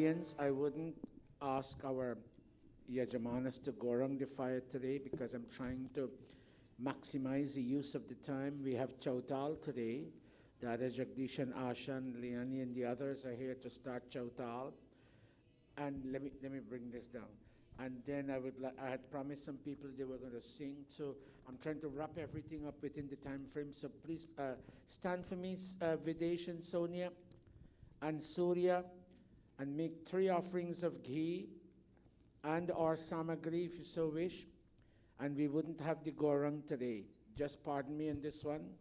audience, I wouldn't ask our Yajamanas to go around the fire today because I'm trying to maximize the use of the time. We have Chautal today. Dada Jagdish and Asha and Leonie and the others are here to start Chautal. And let me bring this down. And then I had promised some people they were going to sing. So I'm trying to wrap everything up within the time frame. So please stand for me, Videsh and Sonia and Surya, and make 3 offerings of ghee and or samagri if you so wish. And we wouldn't have the gorang today. Just pardon me on this one.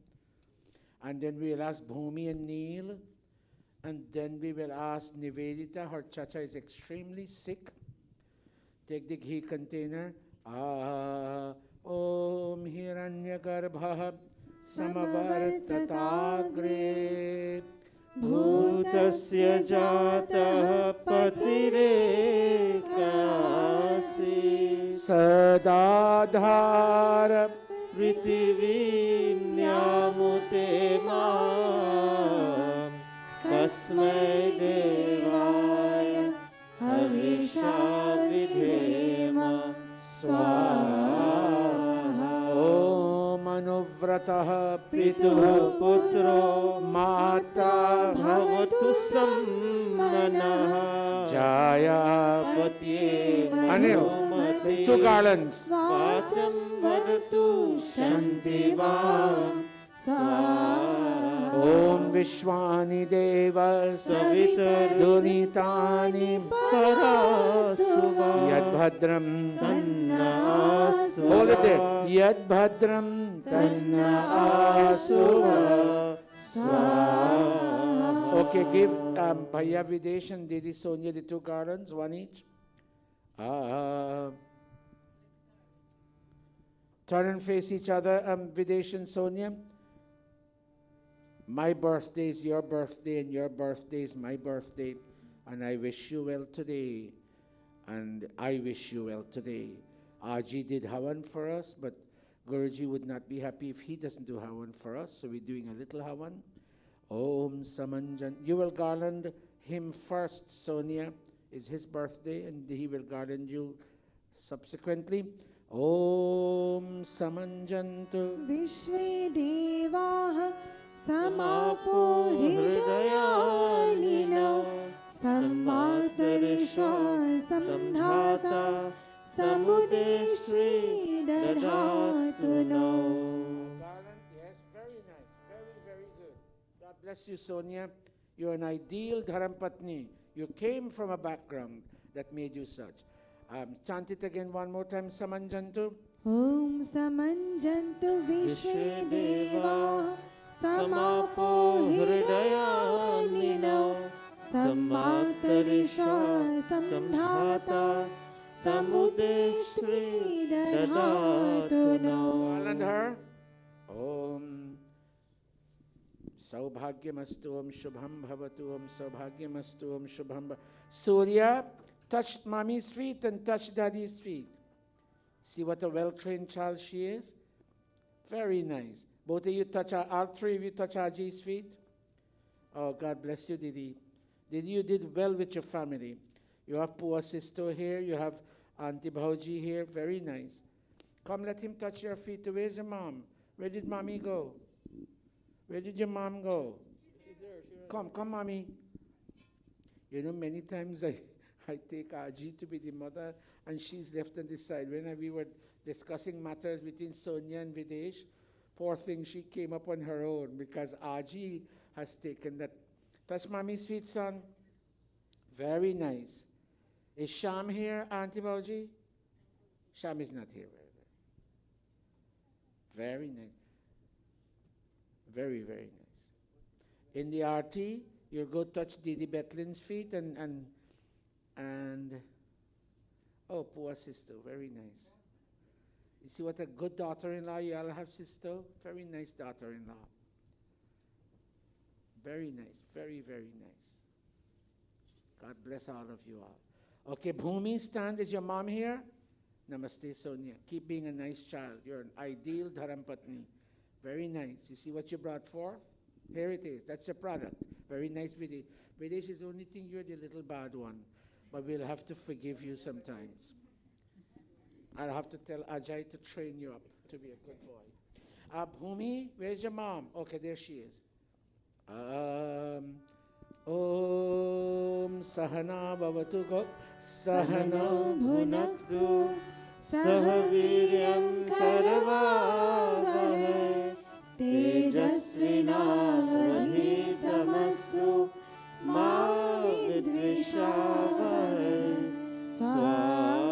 And then we'll ask Bhumi and Neil. And then we will ask Nivedita. Her chacha is extremely sick. Take the ghee container. Om Hiranyagarbha Samavartatagre Bhutasya jatah patirekasi Sadadhara Prithivimnyamute mam Kasmai devaya Havisha vidhema Swaha Om Anuvratah Pituh putro Mata Bhavatu sammanaha Jaya Patye Anil, Manumate 2 garlands. Vacham vadatu shantivam Swaha Om Vishwani Deva Savitar Dunitani Parasuva Yadbhadram Tanna Hold it there. Asuva Yadbhadram Tanna Asuva Swaha Okay, give Bhaiya Videsh and Didi Sonia the 2 garlands, 1 each. Turn and face each other, Videsh and Sonia. My birthday is your birthday, and your birthday is my birthday. And I wish you well today. And I wish you well today. Aji did Havan for us, but Guruji would not be happy if he doesn't do Havan for us. So we're doing a little Havan. Om Samanjan. You will garland him first, Sonia. It's his birthday, and he will garland you subsequently. Om Samanjantu Vishve Devaha Samapo Hridayanina Samatarisha Samdhata Samudeshri Dadhatu no. garland, yes, very nice, very, very good. God bless you, Sonia. You're an ideal Dharampatni. You came from a background that made you such. Chant it again one more time, Samanjantu. Om Samanjantu Vishve Devaha Samapo Hridayanina Samatarisha Samdhata Samudeshri Dadhatu no. Garland her. Om Saubhagyamastu Om Shubham Bhavatu Om Saubhagyamastu Om Shubham Bhavatu. Surya, touch mommy's feet and touch daddy's feet. See what a well-trained child she is? Very nice. Both of you touch, all 3 of you touch Aji's feet. Oh, God bless you, Didi. Didi, you did well with your family. You have poor sister here. You have Auntie Bhauji here. Very nice. Come, let him touch your feet. Where's your mom? Where did mommy go? Where did your mom go? She's there. Come, mommy. You know, many times I take Aji to be the mother, and she's left on this side. When we were discussing matters between Sonia and Videsh, poor thing, she came up on her own because Aji has taken that. Touch mommy's feet, son. Very nice. Is Sham here, Auntie Bauji? Sham is not here. Very nice. Very, very nice. In the RT, you'll go touch Didi Betlin's feet and oh, poor sister, very nice. You see what a good daughter-in-law you all have, sister? Very nice daughter-in-law. Very nice, very, very nice. God bless all of you all. Okay, Bhumi, stand. Is your mom here? Namaste, Sonia. Keep being a nice child. You're an ideal Dharampatni. Very nice. You see what you brought forth? Here it is. That's your product. Very nice video. Videsh is only think you're the little bad one, but we'll have to forgive you sometimes. I'll have to tell Ajay to train you up to be a good boy. Bhumi, where's your mom? Okay, there she is. Om Sahana Bhavatu Go Sahano Sahana bhunaktu sahaviryam karavavahe tejasvinavadhitamastu ma vidvishavahe swaha.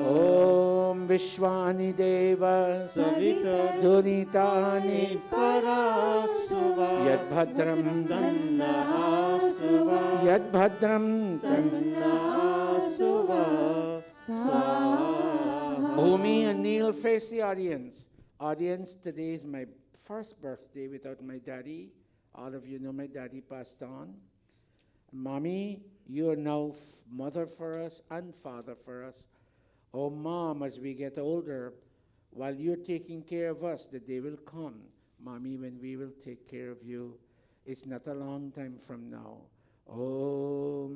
Om Vishwani Deva Savita Dunitani parasuva Yadbhadram tanna asuva Yadbhadram tanna asuva swaha. Bhumi and Neil, face the audience. Audience, today is my first birthday without my daddy. All of you know my daddy passed on. Mommy, you are now mother for us and father for us. Oh, Mom, as we get older, while you're taking care of us, the day will come, Mommy, when we will take care of you. It's not a long time from now. Oh,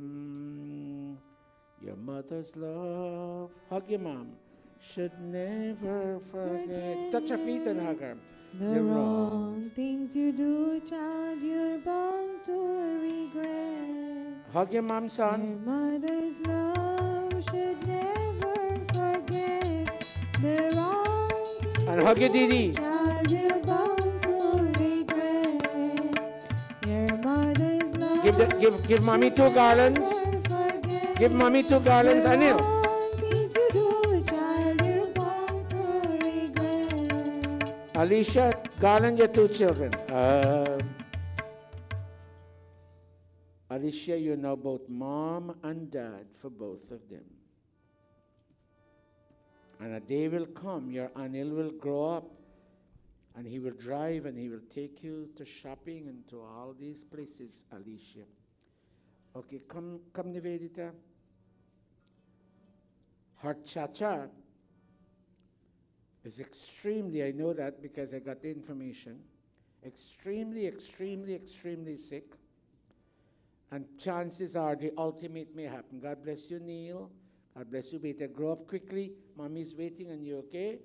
your mother's love. Hug your mom. Should never forget. Touch her feet and hug her. The You're wrong things you do, child, you're bound to regret. Hug your mom, Your son. mother's love should never forget. The wrong things And hug your Didi. child, you're bound to regret. Your mother's love Give mommy 2 garlands. never forget. Give mommy 2 garlands. The Anil. wrong things you do, child, you're bound to regret. Alicia, garland your 2 children. Alicia, you're now both mom and dad for both of them. And a day will come, your Anil will grow up and he will drive and he will take you to shopping and to all these places, Alicia. Okay, come Nivedita. Her cha-cha is extremely, I know that because I got the information, extremely sick. And chances are the ultimate may happen. God bless you, Neil. God bless you, Beta. Grow up quickly. Mommy's waiting on you, okay?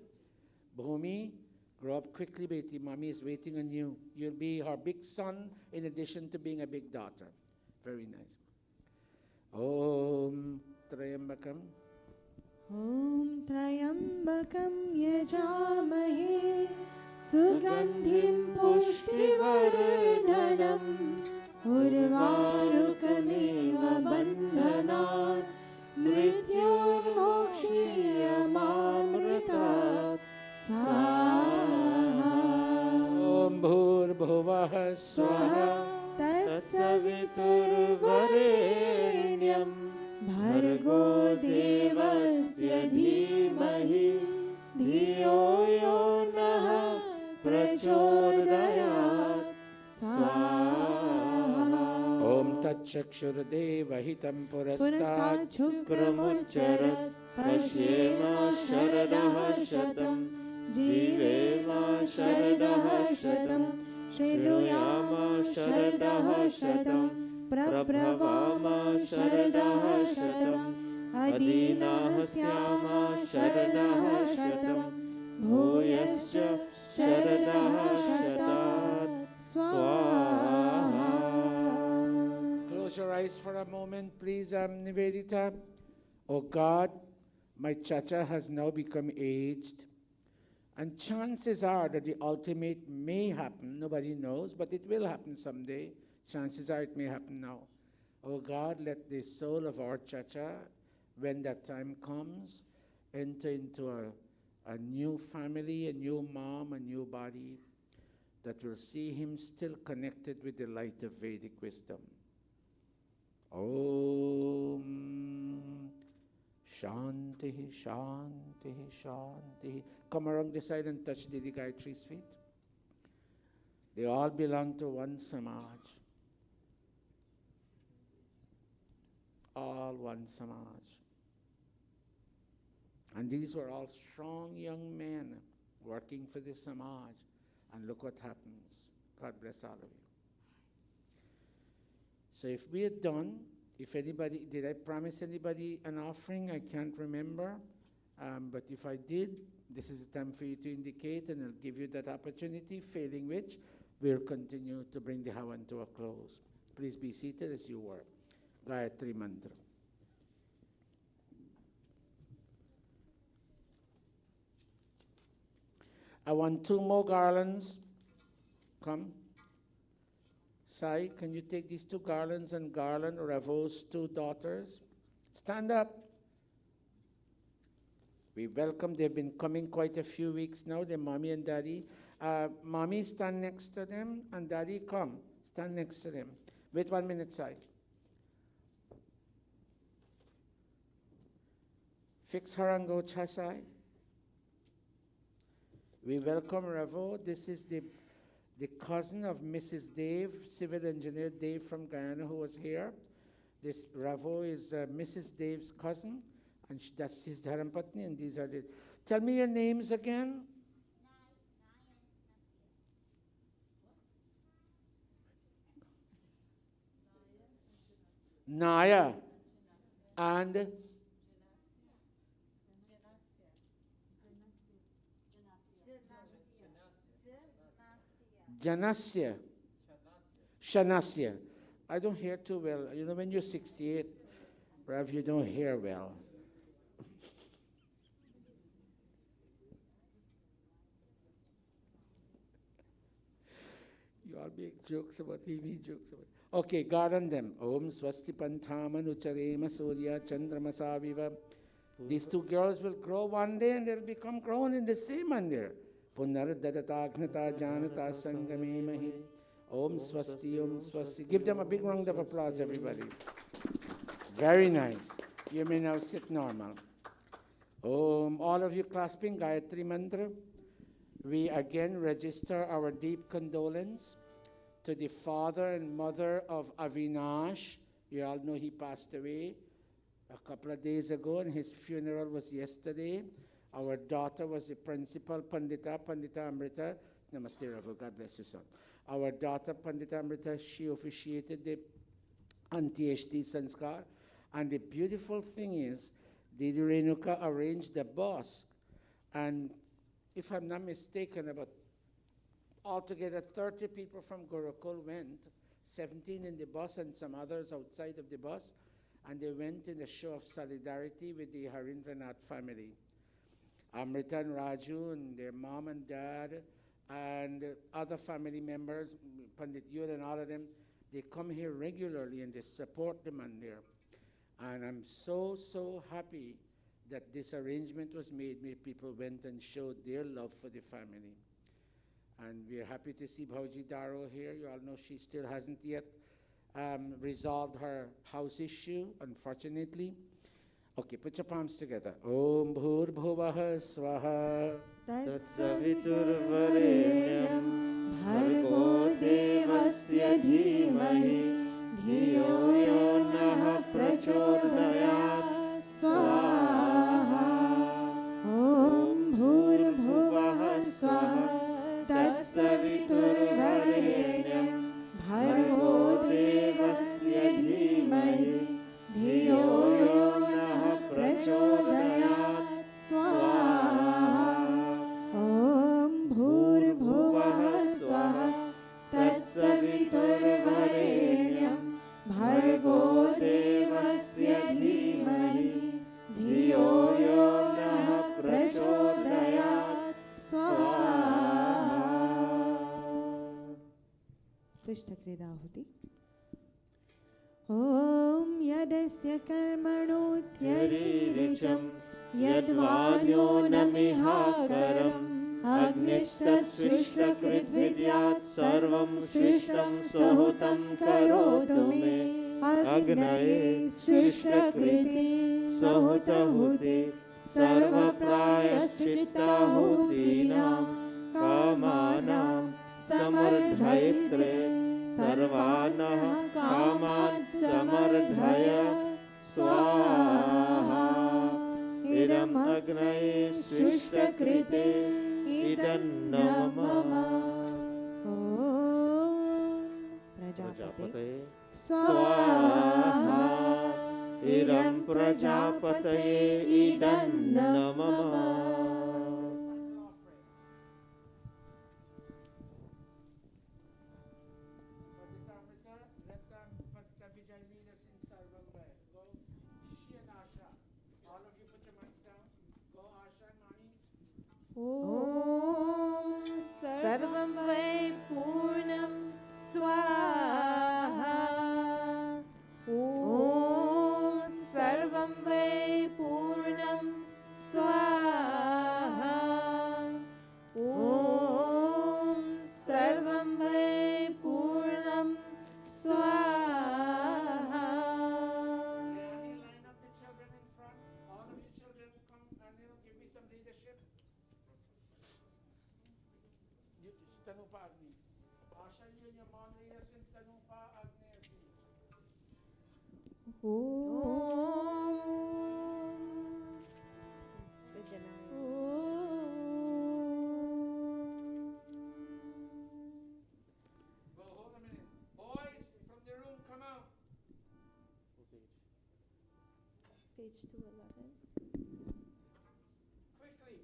Bhumi, grow up quickly, Beti. Mommy is waiting on you. You'll be her big son in addition to being a big daughter. Very nice. Om Trayambakam. Om Trayambakam yajamahe sugandhim pushtivardhanam urvarukamiva bandhanat mrityurmokshiyamamritat swaha. Om Bhurbhuvah Swaha. तत्सवितुर्वरेण्यं भर्गो देवस्य धीमहि धियो यो नः प्रचोदयात् स्वाहा. Om Tatchakshurdevahitam Purastat Purastat शुक्रमुच्चरत् पश्येम शरदः शतं जीवेम शरदः शतं शृणुयाम शरदः शतं प्रभवाम शरदः शतम् अदीनाः स्याम शरदः शतं भूयश्च शरदः शतात् स्वाहा. Close your eyes for a moment, please, Nivedita. Oh God, my chacha has now become aged, and chances are that the ultimate may happen. Nobody knows, but it will happen someday. Chances are it may happen now. Oh God, let the soul of our chacha, when that time comes, enter into a new family, a new mom, a new body that will see him still connected with the light of Vedic wisdom. Om Shanti, Shanti, Shanti. Come around this side and touch Didi Gayatri's feet. They all belong to one Samaj. All one Samaj. And these were all strong young men working for the Samaj. And look what happens. God bless all of you. So if we are done, if anybody, did I promise anybody an offering? I can't remember. But if I did, this is the time for you to indicate, and I'll give you that opportunity, failing which, we'll continue to bring the Havan to a close. Please be seated as you were. Gayatri Mantra. I want 2 more garlands. Come. Sai, can you take these 2 garlands and garland Ravo's 2 daughters? Stand up. We welcome, they've been coming quite a few weeks now, their mommy and daddy. Mommy, stand next to them, and daddy, come. Stand next to them. Wait 1 minute, Sai. Fix her and go, Chasai. We welcome Ravo. This is the cousin of Mrs. Dave, civil engineer Dave from Guyana, who was here. This Ravo is Mrs. Dave's cousin, and that's his Dharampatni, and these are the... Tell me your names again. Naya and Janasya. Shanasya. I don't hear too well. You know, when you're 68, Rav, you don't hear well. You all make jokes about TV, jokes about... Okay, garland them. Om Swasti Panthaman Ucharema Surya Chandramasaviva. These 2 girls will grow one day and they'll become grown in the same mandir. Punar Dadataghnata Janata Sangame Mahi. Om Swasti, Om Swasti. Give them a big round of applause, everybody. Very nice. You may now sit normal. Om, all of you clasping Gayatri Mantra. We again register our deep condolence to the father and mother of Avinash. You all know he passed away a couple of days ago, and his funeral was yesterday. Our daughter was the principal, Pandita Amrita. Namaste, Ravu. God bless you, son. Our daughter, Pandita Amrita, she officiated the Antyeshti Sanskar. And the beautiful thing is, Didi Renuka arranged the bus. And if I'm not mistaken, about altogether 30 people from Gurukul went, 17 in the bus and some others outside of the bus. And they went in a show of solidarity with the Harindranath family. Amrita and Raju and their mom and dad and other family members, Pandit Yud and all of them, they come here regularly and they support the mandir. And I'm so, so happy that this arrangement was made where people went and showed their love for the family. And we're happy to see Bhauji Daro here. You all know she still hasn't yet resolved her house issue, unfortunately. Okay, put your palms together. Om Bhur Bhuvaha Swaha Tatsaviturvarenyam Bhargo Devasya Dhimahi Dhiyo Yo Naha Prachodayat Swaha. Om Bhur Bhuvaha Swaha Tatsaviturvarenyam Bhargo Devasya Dhimahi Dhiyo Yo Naha Prachodayat Swaha. Om Bhur Bhuvaha Swaha Tatsaviturvarenyam Bhargo Devasya Dhimahi Dhiyo Yo Naha Prachodayat Swaha. Swishthakreda-ahuti. Om Yadasya Karmanotyarirecham Yadvanyo Namihakaram Agnistat Swishlakrit Vidyat Sarvam Swishtam Sahutam Karotu Me Agnaye Swishlakriti Sahutahuti Sarva Prayaschittahutinam Kamanam Samardhayitre Sarvanah Kaman Samardhaya Swaha. Idam Agnaye Swishtakrite Idam Namama. Om Praja प्रजापतये स्वाहा इदं प्रजापतये इदं मम For the Tamrita, let the Vijay lead us in Sarvam Vai. Go, she and Asha. All of you put your mics down. Go, Asha and Mani. ॐ सर्वं वै पूर्णं स्वाहा ॐ सर्वं वै पूर्णं स्वाहा ॐ सर्वं वै पूर्णं स्वाहा Leonie, line up the children in front. All of you children come and give me some leadership. Tanupa Agni. Asha, you and your mom lead us in Tanupa Agni. Go, hold a minute. Boys from the room, come out. Page 211. Quickly.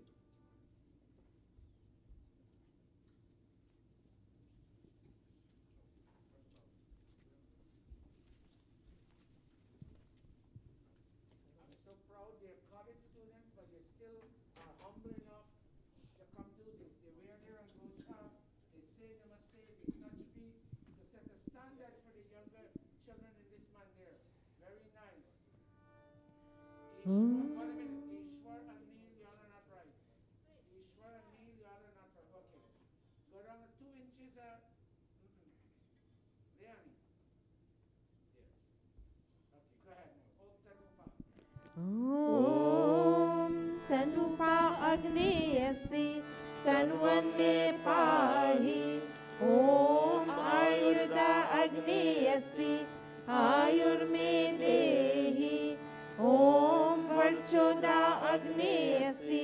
I'm so proud they're college students, but they still are humble enough to come do this. They wear their angocha, they say namaste, they touch feet to set a standard for the younger children in this mandir. Very nice. Ishwar, wait a minute. Ishwar and Neil, you all are not right. Ishwar and Neil, you all are not right. Okay. Go down 2 inches. Leonie. There. Okay, go ahead now. Om Tanupa. ॐ तनुपा अग्नेयसि तन्वन्मे पाहि ॐ आयुर्दा अग्नेयसि आयुर्मे देहि ॐ वर्चोदा अग्नेयसि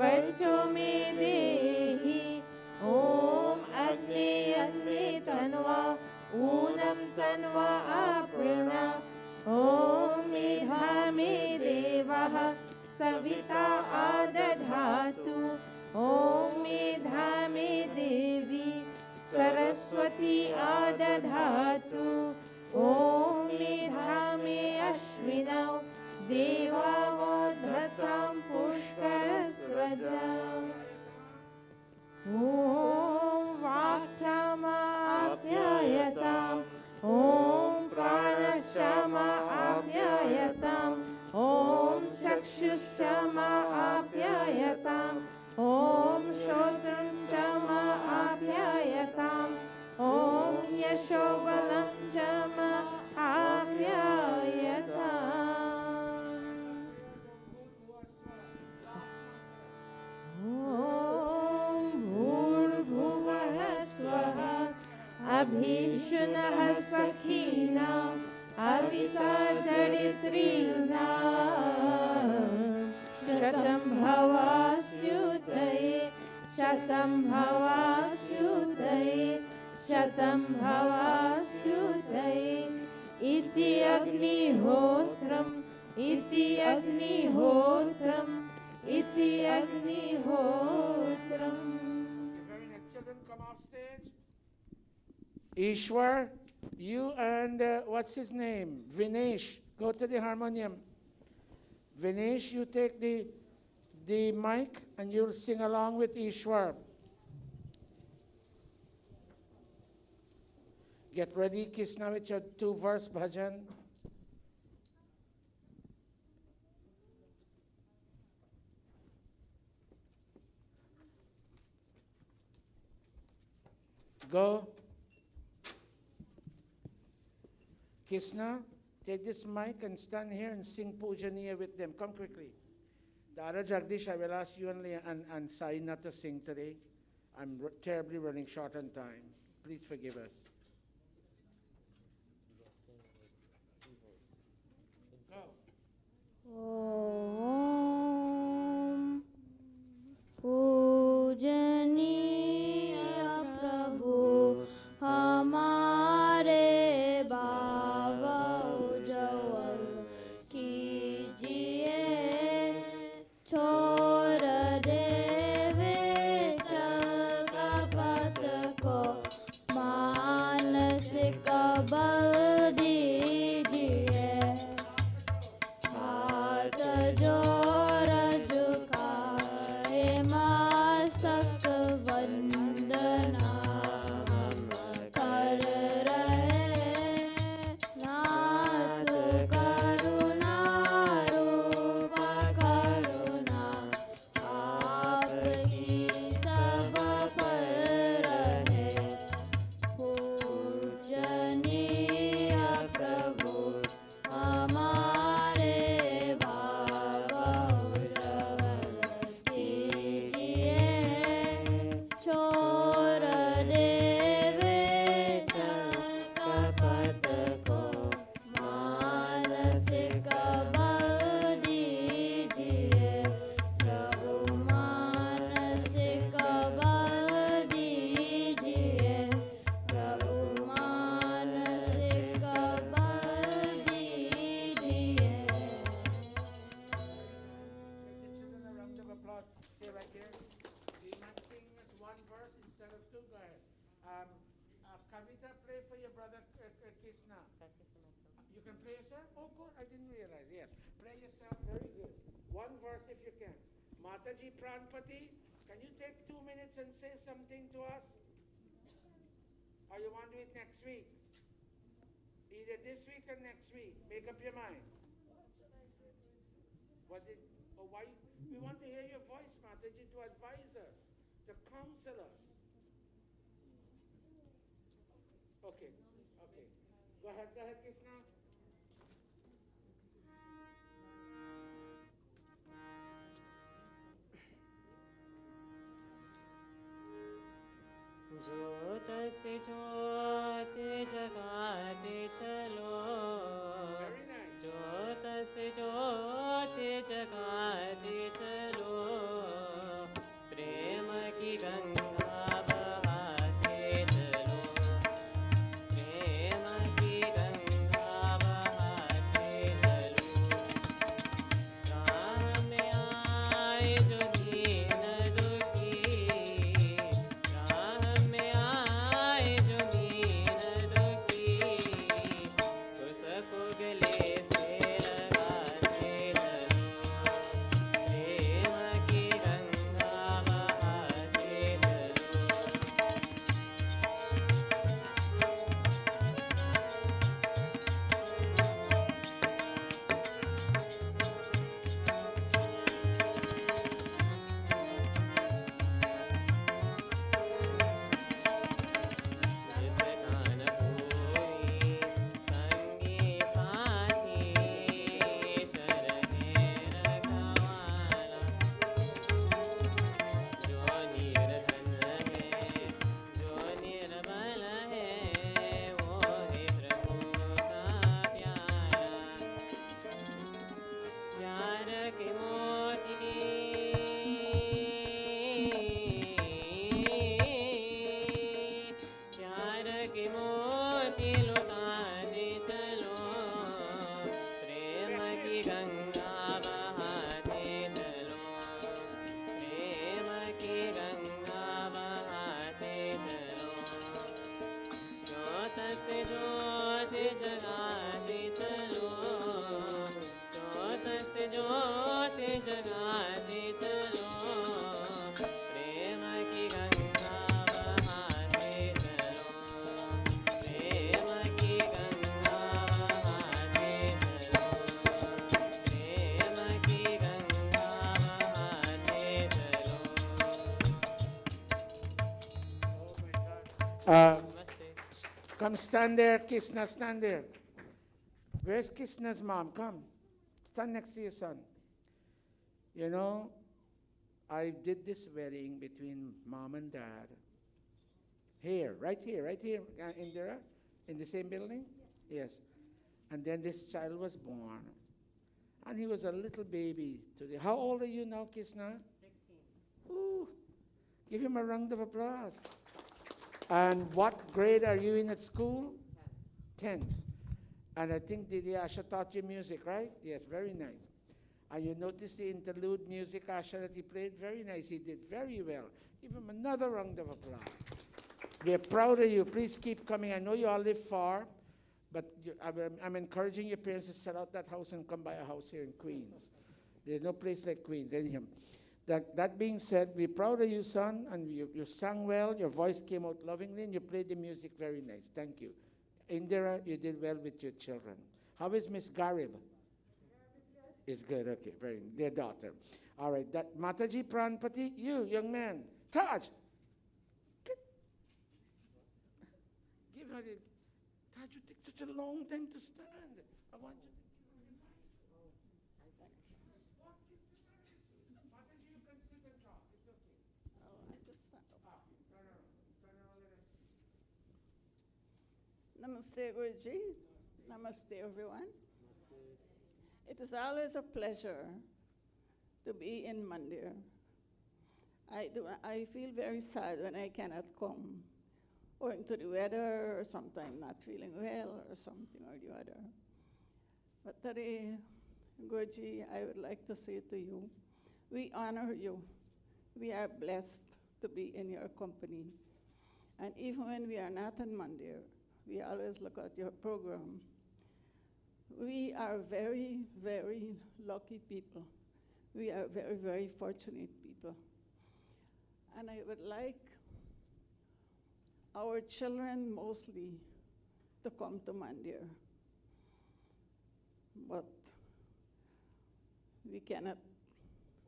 वर्चो मे देहि ॐ अग्नेयन्मे तन्वा ऊनं तन्वा आपृणा ॐ मेधा मे देवः सविता आदधातु ॐ मेधा मे देवी सरस्वती आदधातु ॐ मेधा मे अश्विनौ देवावोद्धतां पुष्करस्रजा ॐ वाक्चामाप्यायताम् ॐ प्राणश्चामाप्यायताम् ॐ चक्षुश्चामाप्यायताम् ॐ श्रोत्रंश्चामाप्यायताम् ॐ यशोबलं ॐ भूर्भुवः स्वः अभीषुनः सखीनाम् अविता चरित्रीणाम् शतं भवास्युदये शतं भवास्युदये शतं भवास्युदये इति अग्निहोत्रम् इति अग्निहोत्रम् इति अग्निहोत्रम्. Very nice. Children, come off stage. Ishwar, you and what's his name? Vinesh, go to the harmonium. Vinesh, you take the mic and you'll sing along with Ishwar. Get ready, Krishna, with your 2-verse bhajan. Go. Krishna, take this mic and stand here and sing Pujaniya with them. Come quickly. Dara Jagdish, I will ask you and Sai not to sing today. I'm terribly running short on time. Please forgive us. Go. ॐ पूजनीय प्रभु हमारे जो रज खाए मस्तक वंदना हम कर रहे नाथ करुणा रूप करुणा आपकी सब पर रहे पूजनीय प्रभु हमारे भाव उज्ज्वल कीजिए छोड़ देवे कपट को मानसिक बल दीजिए प्रभु मानसिक बल दीजिए प्रभु मानसिक बल दीजिए Give the children a round of applause. Stay right there. We might sing us one verse instead of two. Go ahead. Kavita, play for your brother Krishna. You can play yourself? Oh, good. I didn't realize. Yes. Play yourself. Very good. One verse if you can. Mataji Pranpati, can you take 2 minutes and say something to us? Or you want to do it next week? Either this week or next week. Make up your mind. Why? We want to hear your voice, Mataji, to advise us, to counsel us. Okay. Go ahead, Krishna. ज्योत से ज्योत जगाते चलो Very nice. ज्योत से ज्योत जगाते चलो प्रेम की गंगा बहाते चलो प्रेम की गंगा बहाते चलो राह में आए जो दीन दुखी राह में आए जो दीन दुखी उसको गले से लगाते चलो प्रेम की गंगा बहाते जिस कान भूमि संगी साथी शरण रखवाला जो निर्धन है जो निर्बल है वो है प्रभु का प्यारा प्यार के मोती प्यार के मोती लुटाते चलो प्रेम की गंगा बहाते चलो प्रेम की गंगा बहाते चलो ज्योत से ज्योत जगाते चलो ज्योत से ज्योत जगाते चलो प्रेम की गंगा बहाते चलो प्रेम की गंगा बहाते चलो प्रेम की गंगा बहाते चलो Oh my God. नमस्ते Come stand there, Krishna, stand there. Where's Krishna's mom? Come. Stand next to your son. You know, I did this wedding between mom and dad. Here, right here, Indira, in the same building? Yes. And then this child was born. And he was a little baby today. How old are you now, Krishna? 16. Ooh. Give him a round of applause. And what grade are you in at school? 10th. And I think Didi Asha taught you music, right? Yes, very nice. And you noticed the interlude music, Asha, that he played? Very nice. He did very well. Give him another round of applause. We're proud of you. Please keep coming. I know you all live far, but I'm encouraging your parents to sell out that house and come buy a house here in Queens. There's no place like Queens. Anyhow, that being said, we're proud of you, son, and you sang well. Your voice came out lovingly, and you played the music very nice. Thank you. Indira, you did well with your children. How is Miss Garib? It's good. Okay, very good. Their daughter. All right. That Mataji Pranpati, you, young man. Taj! Give her the... Taj, you take such a long time to stand. I want you to... Mataji, you can sit and talk. It's okay. Oh, I could stand up. Turn around. Turn around, let us see. Namaste, Guruji. Namaste, everyone. It is always a pleasure to be in Mandir. I feel very sad when I cannot come, owing to the weather, or sometimes not feeling well, or something or the other. But today, Guruji, I would like to say to you, we honor you. We are blessed to be in your company. And even when we are not in Mandir, we always look at your program. We are very, very lucky people. We are very, very fortunate people. And I would like our children mostly to come to Mandir. But we cannot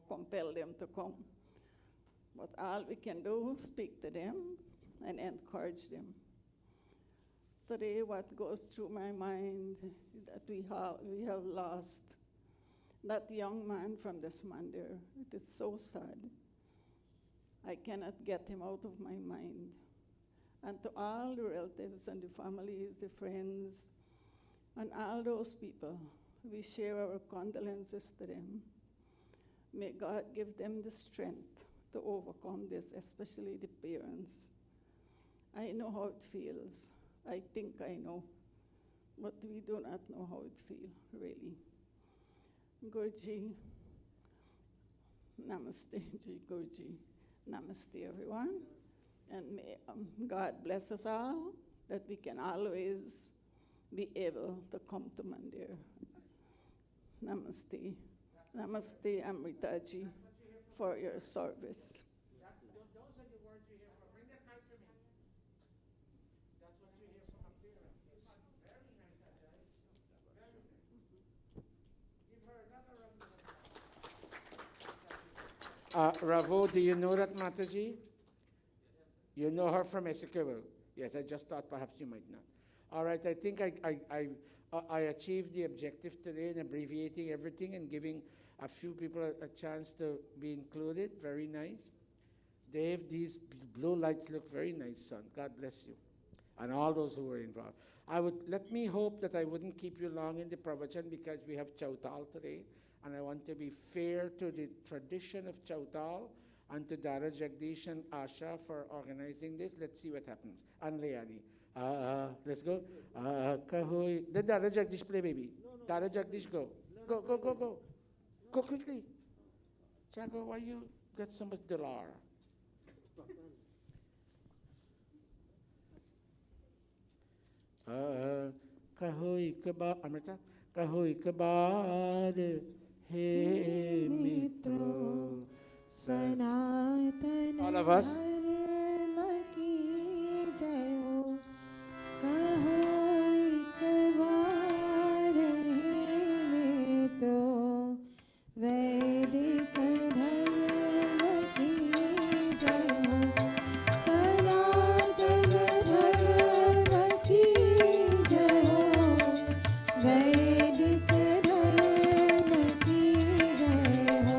compel them to come. But all we can do is speak to them and encourage them. Today, what goes through my mind that we have lost that young man from this Mandir. It is so sad. I cannot get him out of my mind. And to all the relatives and the families, the friends, and all those people, we share our condolences to them. May God give them the strength to overcome this, especially the parents. I know how it feels. I think I know, but we do not know how it feels, really. Guruji, namaste, Guruji. Namaste, everyone. And may God bless us all, that we can always be able to come to Mandir. Namaste. Namaste, Amritaji, for your service. Those are the words you hear from. Bring the mic to me. That's what you hear from up there. Very nice, Ajay. Very nice. Give her another round of applause. Ravo, do you know that Mataji? You know her from Essequibo? Yes, I just thought perhaps you might not. All right, I think I achieved the objective today in abbreviating everything and giving a few people a chance to be included. Very nice. Dave, these blue lights look very nice, son. God bless you. And all those who were involved. Let me hope that I wouldn't keep you long in the pravachan because we have Chautal today. And I want to be fair to the tradition of Chautal and to Dara Jagdish and Asha for organizing this. Let's see what happens. And Leani. Let's go. Kahoy. Let Dara Jagdish play, baby. Dara Jagdish, go. Go, go, go, go. Go quickly. Chago, why you got so much dollar? Kahoy kaba, Amrita. Kahoy kabad he mitro. Sanatan All of us. dharma ki jai ho. Kahoy kabar he mitro. Vedic dharma ki jai ho. Sanatan dharma ki jai ho. Vedic dharma ki jai ho.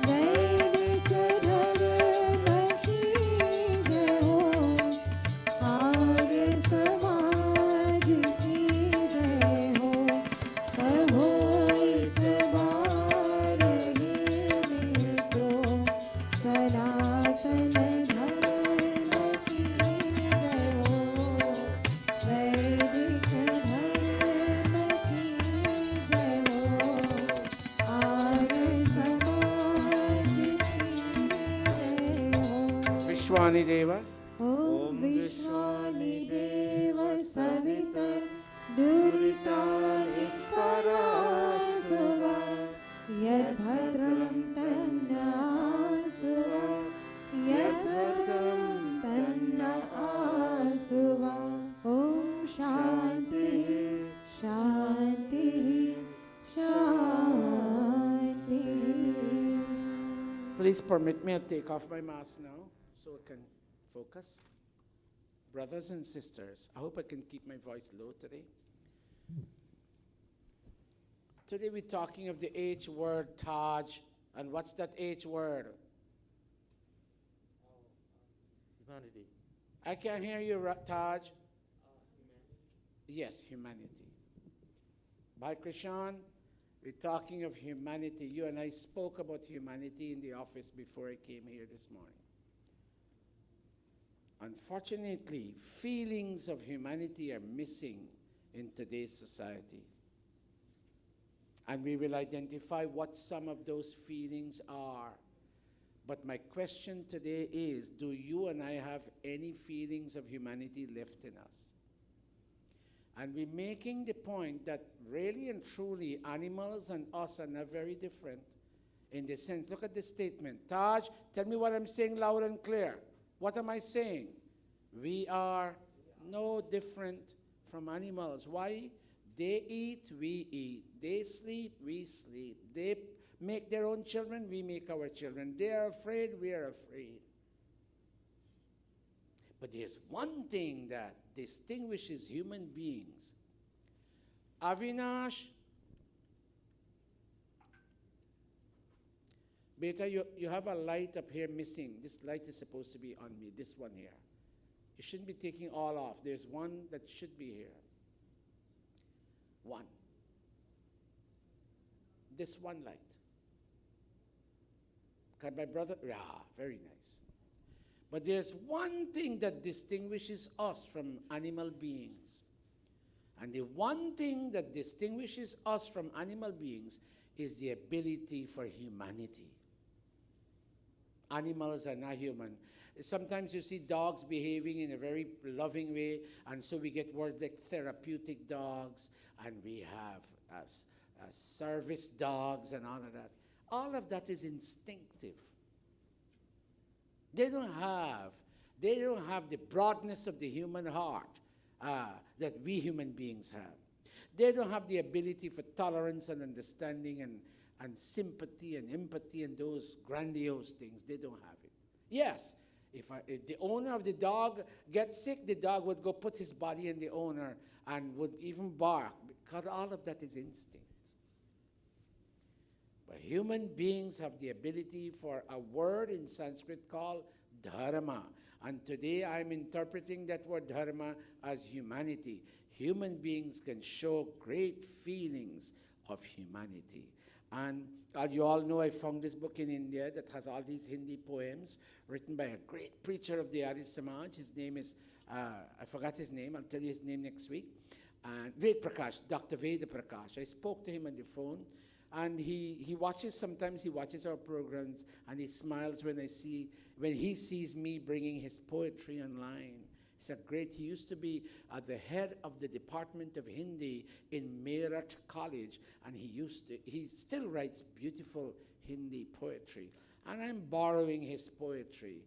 Vedic dharma ki jai ho. Arya samaj की जय हो कहो एक बार हे मित्रों सनातन धर्म की जय हो वैदिक धर्म की जय हो आर्य समाज की जय हो Vishwani Deva. Om विश्वानि Dev सवितर् दुरितानि परासुवा Please permit me to take off my mask now so I can focus. Brothers and sisters, I hope I can keep my voice low today. Today we're talking of the H word, Taj. And what's that H word? Humanity. I can't hear you, Taj. Yes, humanity. Bye, Krishan. We're talking of humanity. You and I spoke about humanity in the office before I came here this morning. Unfortunately, feelings of humanity are missing in today's society. And we will identify what some of those feelings are. But my question today is, do you and I have any feelings of humanity left in us? And we're making the point that really and truly animals and us are not very different in the sense. Look at this statement. Taj, tell me what I'm saying loud and clear. What am I saying? We are no different from animals. Why? They eat, we eat. They sleep, we sleep. They make their own children, we make our children. They are afraid, we are afraid. But there's one thing that distinguishes human beings. Avinash, beta, you have a light up here missing. This light is supposed to be on me, this one here. You shouldn't be taking all off. There's one that should be here. One. This one light. Okay, my brother, yeah, very nice. But there's one thing that distinguishes us from animal beings. And the one thing that distinguishes us from animal beings is the ability for humanity. Animals are not human. Sometimes you see dogs behaving in a very loving way, and so we get words like therapeutic dogs, and we have service dogs and all of that. All of that is instinctive. They don't have the broadness of the human heart that we human beings have. They don't have the ability for tolerance and understanding and sympathy and empathy and those grandiose things. They don't have it. Yes, if the owner of the dog gets sick, the dog would go put his body in the owner and would even bark, because all of that is instinct. But human beings have the ability for a word in Sanskrit called dharma. And today I'm interpreting that word dharma as humanity. Human beings can show great feelings of humanity. And as you all know, I found this book in India that has all these Hindi poems written by a great preacher of the Arya Samaj. His name is, I forgot his name, I'll tell you his name next week. Ved Prakash, Dr. Ved Prakash. I spoke to him on the phone, and he watches, sometimes he watches our programs, and he smiles when he sees me bringing his poetry online. He's a great, he used to be the head of the Department of Hindi in Meerut College, and he still writes beautiful Hindi poetry. And I'm borrowing his poetry.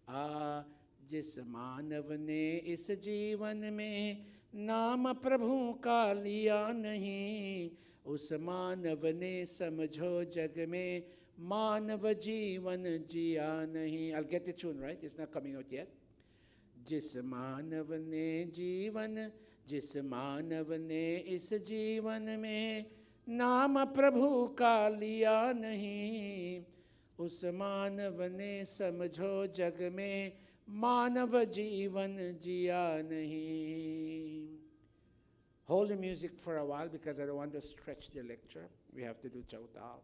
जिस मानव ने इस जीवन में नाम प्रभु का लिया नहीं, उस मानव ने समझो जग में मानव जीवन जिया नहीं. I'll get the tune right, it's not coming out yet. जिस मानव ने इस जीवन में नाम प्रभु का लिया नहीं, उस मानव ने समझो जग में मानव जीवन जिया नहीं. Hold the music for a while because I don't want to stretch the lecture. We have to do chautal.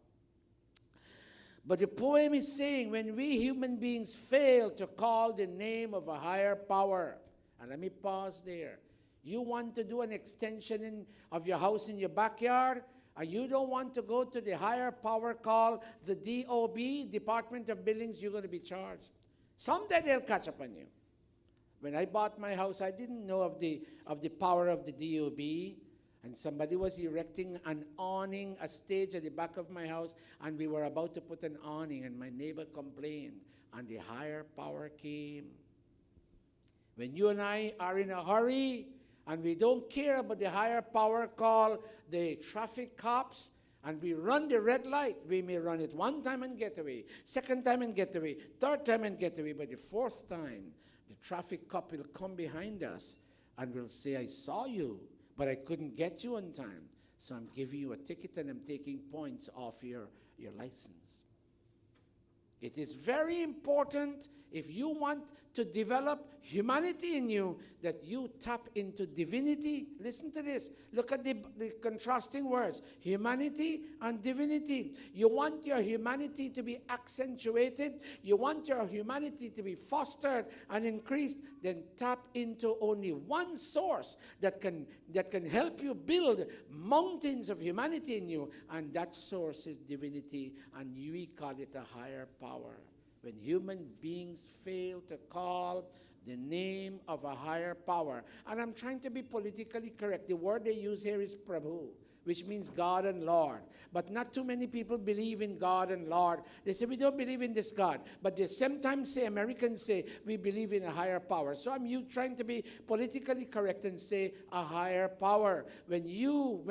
But the poem is saying when we human beings fail to call the name of a higher power, and let me pause there. You want to do an extension of your house in your backyard, and you don't want to go to the higher power called the DOB, Department of Buildings, you're going to be charged. Someday they'll catch up on you. When I bought my house, I didn't know of the power of the DOB. And somebody was erecting an awning, a stage at the back of my house, and we were about to put an awning, and my neighbor complained, and the higher power came. When you and I are in a hurry, and we don't care about the higher power called the traffic cops, and we run the red light, we may run it one time and get away, second time and get away, third time and get away, but the fourth time, the traffic cop will come behind us and will say, I saw you, but I couldn't get you on time, so I'm giving you a ticket and I'm taking points off your license. It is very important, if you want to develop humanity in you, that you tap into divinity. Listen to this. Look at the contrasting words. Humanity and divinity. You want your humanity to be accentuated. You want your humanity to be fostered and increased. Then tap into only one source that can help you build mountains of humanity in you. And that source is divinity. And we call it a higher power. When human beings fail to call the name of a higher power, and I'm trying to be politically correct, the word they use here is Prabhu, which means God and Lord. But not too many people believe in God and Lord. They say, we don't believe in this God. But they sometimes say, Americans say, we believe in a higher power. So I'm trying to be politically correct and say a higher power. When you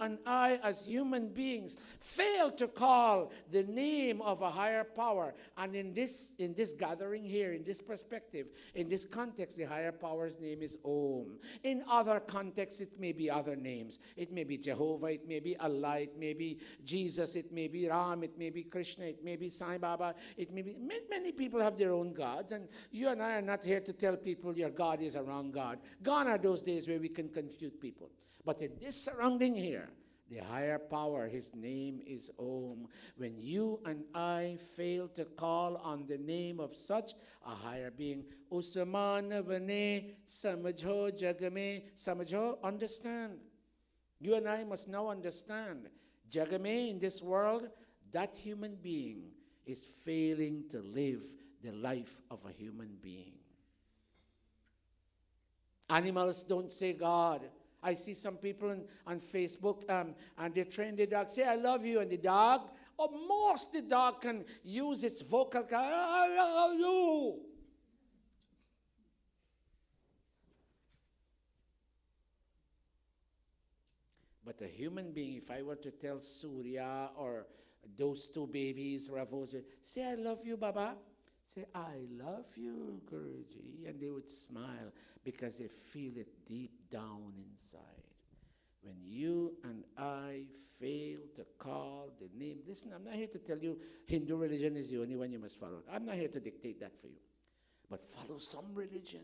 and I as human beings fail to call the name of a higher power, and in this gathering here, in this perspective, in this context, the higher power's name is Om. In other contexts, it may be other names. It may be Jehovah. It may be Allah, it may be Jesus, it may be Ram, it may be Krishna, it may be Sai Baba, it may be... Many people have their own gods, and you and I are not here to tell people your God is a wrong God. Gone are those days where we can confute people. But in this surrounding here, the higher power, his name is Om. When you and I fail to call on the name of such a higher being, Usman Vane Samajho Jagame, Samajho, understand. You and I must now understand, Jagame, in this world, that human being is failing to live the life of a human being. Animals don't say God. I see some people on Facebook and they train the dog, say, I love you, and the dog, the dog can use its vocal, I love you. But a human being, if I were to tell Surya or those two babies, Ravos, say, I love you, Baba. Say, I love you, Guruji. And they would smile because they feel it deep down inside. When you and I fail to call the name, listen, I'm not here to tell you Hindu religion is the only one you must follow. I'm not here to dictate that for you. But follow some religion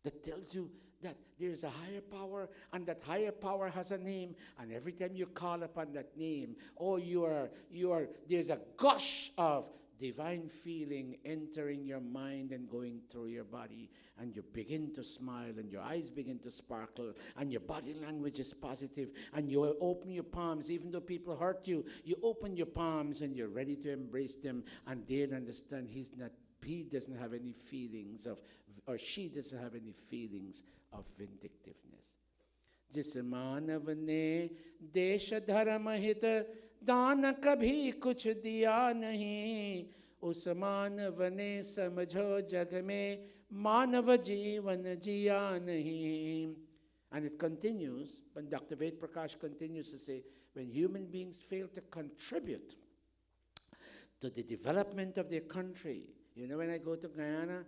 that tells you that there is a higher power, and that higher power has a name, and every time you call upon that name, there's a gush of divine feeling entering your mind and going through your body, and you begin to smile, and your eyes begin to sparkle, and your body language is positive, and you open your palms. Even though people hurt you, you open your palms, and you're ready to embrace them, and they understand he doesn't have any feelings of, or she doesn't have any feelings of vindictiveness. जिस मानव ने देश धर्म हित दान कभी कुछ दिया नहीं, उस मानव ने समझो जग में मानव जीवन जिया नहीं. And it continues, when Dr. Ved Prakash continues to say, when human beings fail to contribute to the development of their country. You know, when I go to Guyana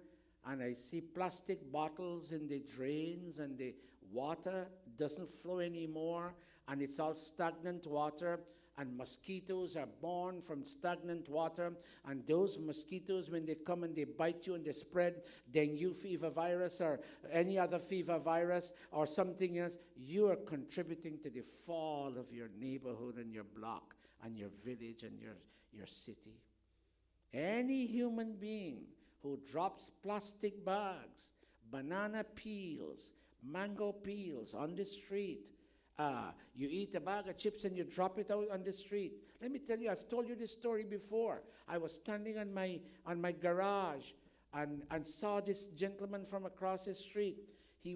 and I see plastic bottles in the drains and the water doesn't flow anymore and it's all stagnant water, and mosquitoes are born from stagnant water, and those mosquitoes, when they come and they bite you and they spread dengue fever virus or any other fever virus or something else, you are contributing to the fall of your neighborhood and your block and your village and your city. Any human being who drops plastic bags, banana peels, mango peels on the street, you eat a bag of chips and you drop it out on the street. Let me tell you, I've told you this story before. I was standing on my garage and saw this gentleman from across the street. He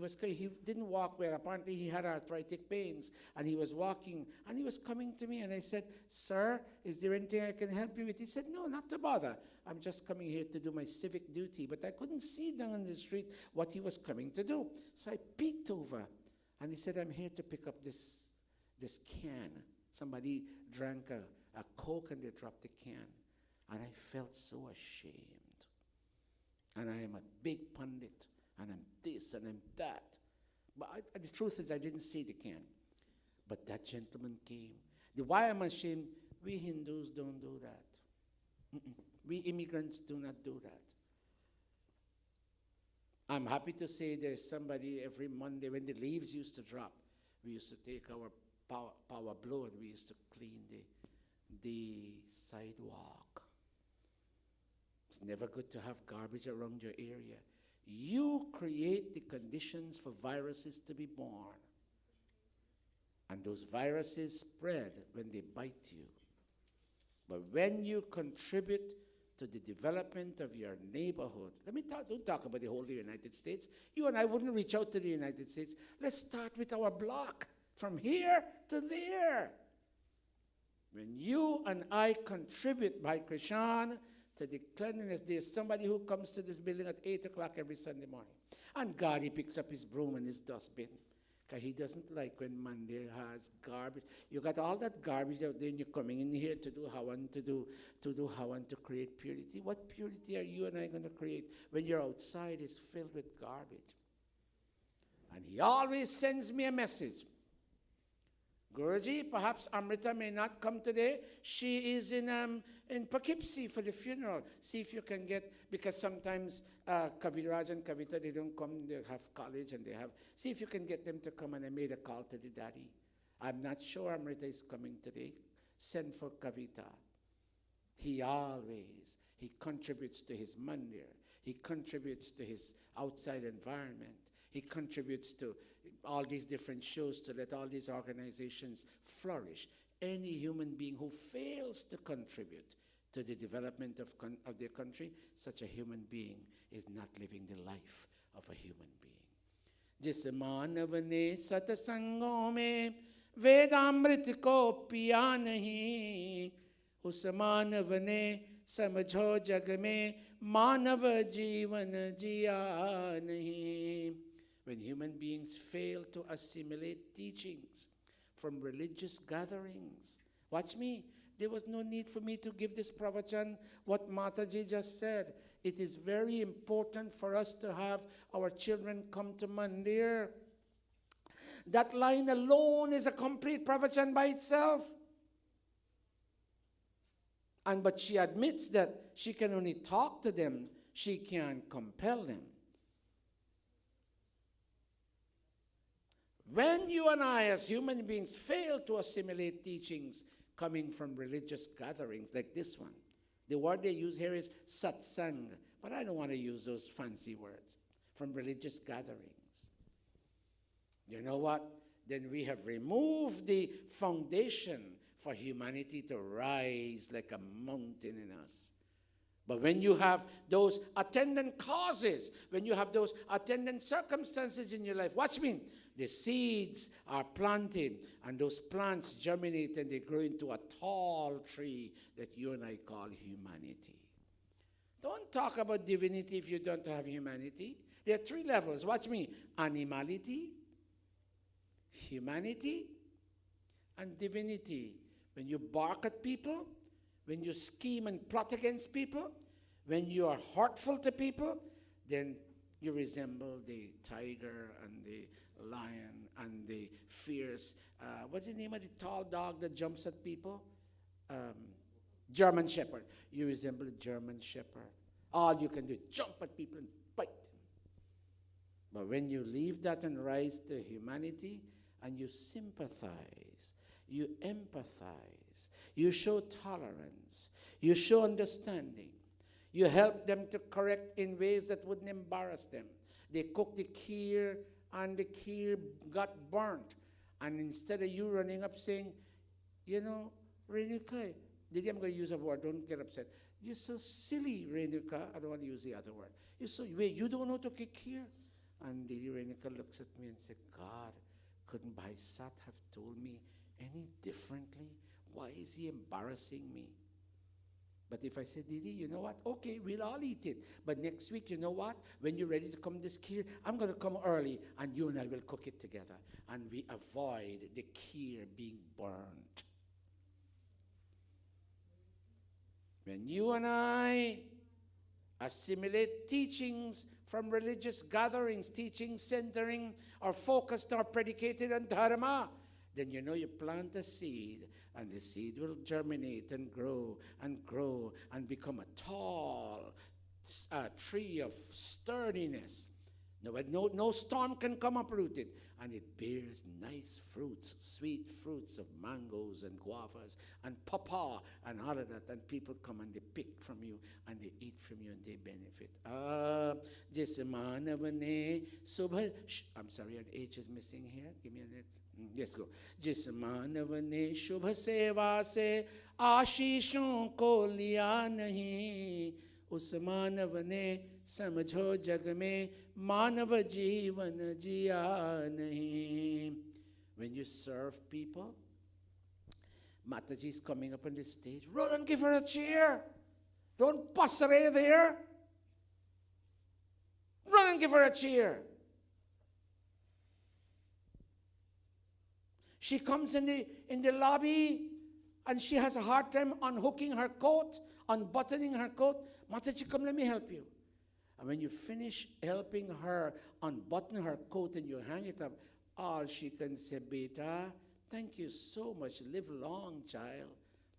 didn't walk well. Apparently he had arthritic pains, and he was walking, and he was coming to me, and I said, "Sir, is there anything I can help you with?" He said, "No, not to bother. I'm just coming here to do my civic duty." But I couldn't see down on the street what he was coming to do. So I peeked over, and he said, "I'm here to pick up this can." Somebody drank a Coke and they dropped the can. And I felt so ashamed. And I am a big pundit. And I'm this and I'm that. But the truth is I didn't see the can. But that gentleman came. Why I'm ashamed? We Hindus don't do that. We immigrants do not do that. I'm happy to say there's somebody every Monday when the leaves used to drop. We used to take our power blow and we used to clean the sidewalk. It's never good to have garbage around your area. You create the conditions for viruses to be born. And those viruses spread when they bite you. But when you contribute to the development of your neighborhood, don't talk about the whole United States. You and I wouldn't reach out to the United States. Let's start with our block, from here to there. When you and I contribute, by Krishan, to the cleanliness, there's somebody who comes to this building at 8 o'clock every Sunday morning. And God, he picks up his broom and his dustbin. Because he doesn't like when Monday has garbage. You got all that garbage out there and you're coming in here to do Hawan, to Hawan, to create purity. What purity are you and I going to create when your outside is filled with garbage? And he always sends me a message. Guruji, perhaps Amrita may not come today. She is in Poughkeepsie for the funeral. See if you can get, because sometimes Kaviraj and Kavita, they don't come, they have college and they have, see if you can get them to come. And I made a call to the daddy. I'm not sure Amrita is coming today. Send for Kavita. He contributes to his mandir. He contributes to his outside environment. He contributes to all these different shows to let all these organizations flourish. Any human being who fails to contribute to the development of their country, such a human being is not living the life of a human being. Jis manav ne satsangon mein vedamrit ko piya nahi, us manav ne samjho jag mein manav jeevan jiya nahi. When human beings fail to assimilate teachings from religious gatherings. Watch me. There was no need for me to give this pravachan, what Mataji just said. It is very important for us to have our children come to mandir. That line alone is a complete pravachan by itself. But she admits that she can only talk to them. She can't compel them. When you and I as human beings fail to assimilate teachings coming from religious gatherings like this one, the word they use here is Satsang, but I don't want to use those fancy words, from religious gatherings. You know what? Then we have removed the foundation for humanity to rise like a mountain in us. But when you have those attendant causes, when you have those attendant circumstances in your life, watch me. The seeds are planted, and those plants germinate, and they grow into a tall tree that you and I call humanity. Don't talk about divinity if you don't have humanity. There are 3 levels. Watch me. Animality, humanity, and divinity. When you bark at people, when you scheme and plot against people, when you are hurtful to people, then you resemble the tiger and the lion and the fierce, what's the name of the tall dog that jumps at people? German Shepherd. You resemble a German Shepherd. All you can do is jump at people and bite them. But when you leave that and rise to humanity and you sympathize, you empathize, you show tolerance, you show understanding, you help them to correct in ways that wouldn't embarrass them. They cook the kheer and the kheer got burnt. And instead of you running up saying, you know, Renuka, Didi, I'm going to use a word, don't get upset. You're so silly, Renuka. I don't want to use the other word. Wait, you don't know to cook kheer? And Didi Renuka looks at me and said, God, couldn't Bhaisat have told me any differently? Why is he embarrassing me? But if I say, Didi, you know what? Okay, we'll all eat it. But next week, you know what? When you're ready to come this kheer, I'm going to come early, and you and I will cook it together. And we avoid the kheer being burnt. When you and I assimilate teachings from religious gatherings, teachings centering or focused or predicated on dharma, then you know you plant a seed, and the seed will germinate and grow and become a tall tree of sturdiness. No storm can come uproot it, and it bears nice fruits, sweet fruits of mangoes and guavas and pawpaw and all of that, and people come and they pick from you and they eat from you and they benefit. I'm sorry, an H is missing here. Give me a minute. Let's go. जिस मानव ने शुभ सेवा से आशीषों को लिया नहीं, उस मानव ने समझो जग में मानव जीवन जिया नहीं. When you serve people, Mataji is coming up on the stage. Run and give her a cheer. Don't pass her there. Run and give her a cheer. She comes in the lobby and she has a hard time unhooking her coat, unbuttoning her coat. Mataji, come, let me help you. And when you finish helping her unbutton her coat and you hang it up, all she can say, Beta, thank you so much. Live long, child.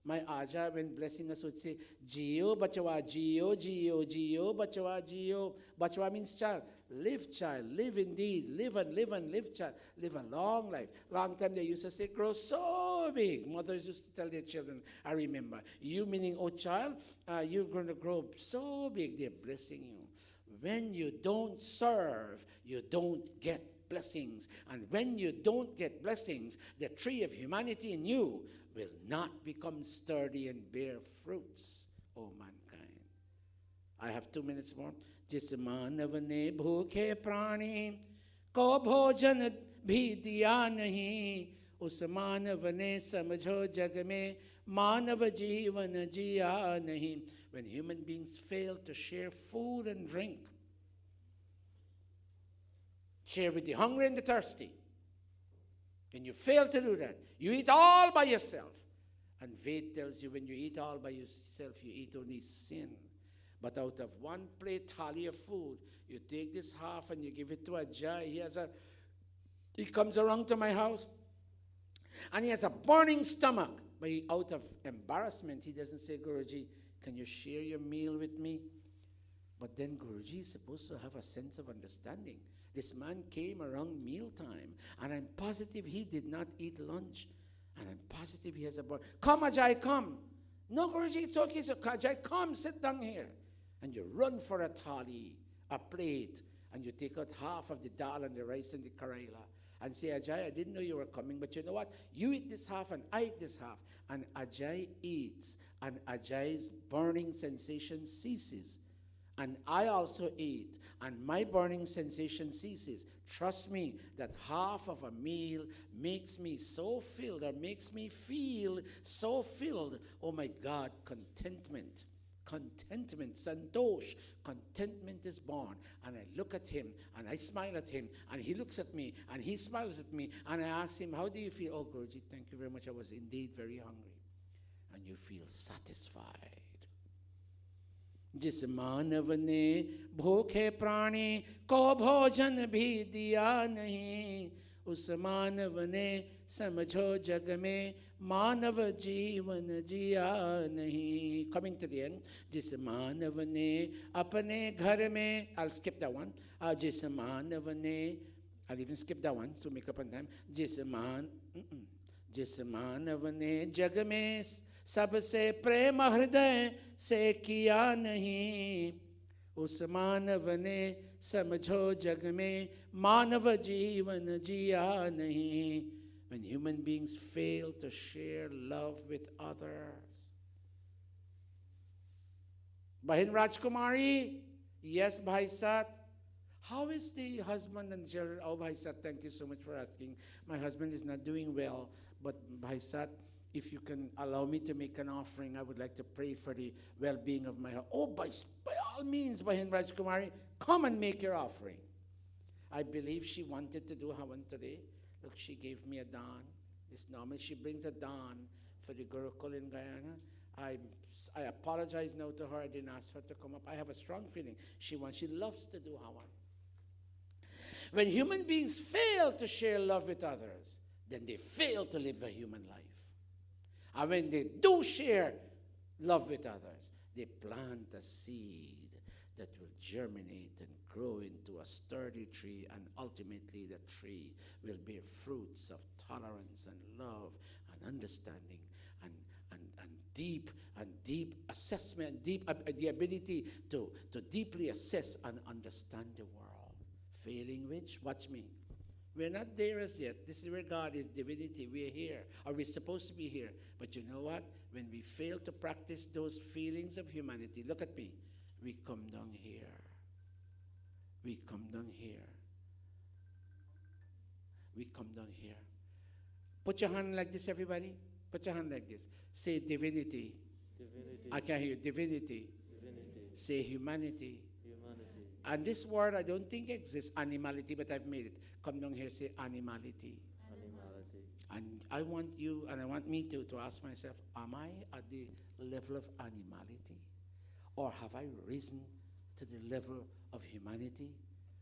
My Aja, when blessing us, would say, Jio, Bachawa, Jio, Jio, Jio, Bachawa, Jio. Bachawa means child. Live, child. Live indeed. Live and live and live, child. Live a long life. Long time they used to say, grow so big. Mothers used to tell their children, I remember. You meaning, oh child, you're going to grow so big. They're blessing you. When you don't serve, you don't get blessings. And when you don't get blessings, the tree of humanity in you will not become sturdy and bear fruits, O mankind. I have 2 minutes more. जिस मानव ने भूखे प्राणी को भोजन भी दिया नहीं, उस मानव ने समझो जग में मानव जीवन जिया नहीं. When human beings fail to share food and drink, share with the hungry and the thirsty, when you fail to do that, you eat all by yourself. And Ved tells you when you eat all by yourself, you eat only sin. But out of one plate thali of food, you take this half and you give it to Ajay. He comes around to my house and he has a burning stomach. But out of embarrassment, he doesn't say, Guruji, can you share your meal with me? But then Guruji is supposed to have a sense of understanding. This man came around mealtime, and I'm positive he did not eat lunch. And I'm positive he has a burn. Come, Ajay, come. No, Guruji, it's okay. So, Ajay, come, sit down here. And you run for a thali, a plate, and you take out half of the dal and the rice and the karaila. And say, Ajay, I didn't know you were coming, but you know what? You eat this half and I eat this half. And Ajay eats, and Ajay's burning sensation ceases. And I also eat, and my burning sensation ceases. Trust me that half of a meal makes me so filled, or makes me feel so filled. Oh my God, contentment. Contentment, santosh, contentment is born. And I look at him, and I smile at him, and he looks at me, and he smiles at me, and I ask him, how do you feel? Oh, Guruji, thank you very much. I was indeed very hungry. And you feel satisfied. जिस मानव ने भूखे प्राणी को भोजन भी दिया नहीं, उस मानव ने समझो जग में मानव जीवन जिया नहीं. Coming to the end, जिस मानव ने अपने घर में, I'll skip that one. जिस मानव ने, I'll even skip that one to make up on time. जिस मानव ने जग में सबसे प्रेम हृदय से किया नहीं, उस मानव ने समझो जग में मानव जीवन जिया नहीं. When human beings fail to share love with others. Bahin Rajkumari, yes, Bhai Sat. How is the husband and children? Oh, Bhai Sat, thank you so much for asking. My husband is not doing well, but Bhai Sat, if you can allow me to make an offering, I would like to pray for the well-being of my husband. Oh, by all means, Bahin Rajkumari, come and make your offering. I believe she wanted to do Havan today. Look, she gave me a dan. This normally she brings a dan for the Gurukula in Guyana. I apologize now to her. I didn't ask her to come up. I have a strong feeling she loves to do Hawan. When human beings fail to share love with others, then they fail to live a human life. And when they do share love with others, they plant a seed that will germinate and grow into a sturdy tree, and ultimately the tree will bear fruits of tolerance and love and understanding and deep assessment, the ability to deeply assess and understand the world. Failing which, watch me, we're not there as yet. This is where God is divinity. We're here, or we're supposed to be here. But you know what? When we fail to practice those feelings of humanity, look at me, we come down here. We come down here. We come down here. Put your hand like this, everybody. Put your hand like this. Say divinity. Divinity. I can hear you. Divinity. Divinity. Say humanity. Humanity. And this word I don't think exists, animality, but I've made it. Come down here, say animality. Animality. And I want you, and I want me to ask myself, am I at the level of animality? Or have I risen to the level of humanity?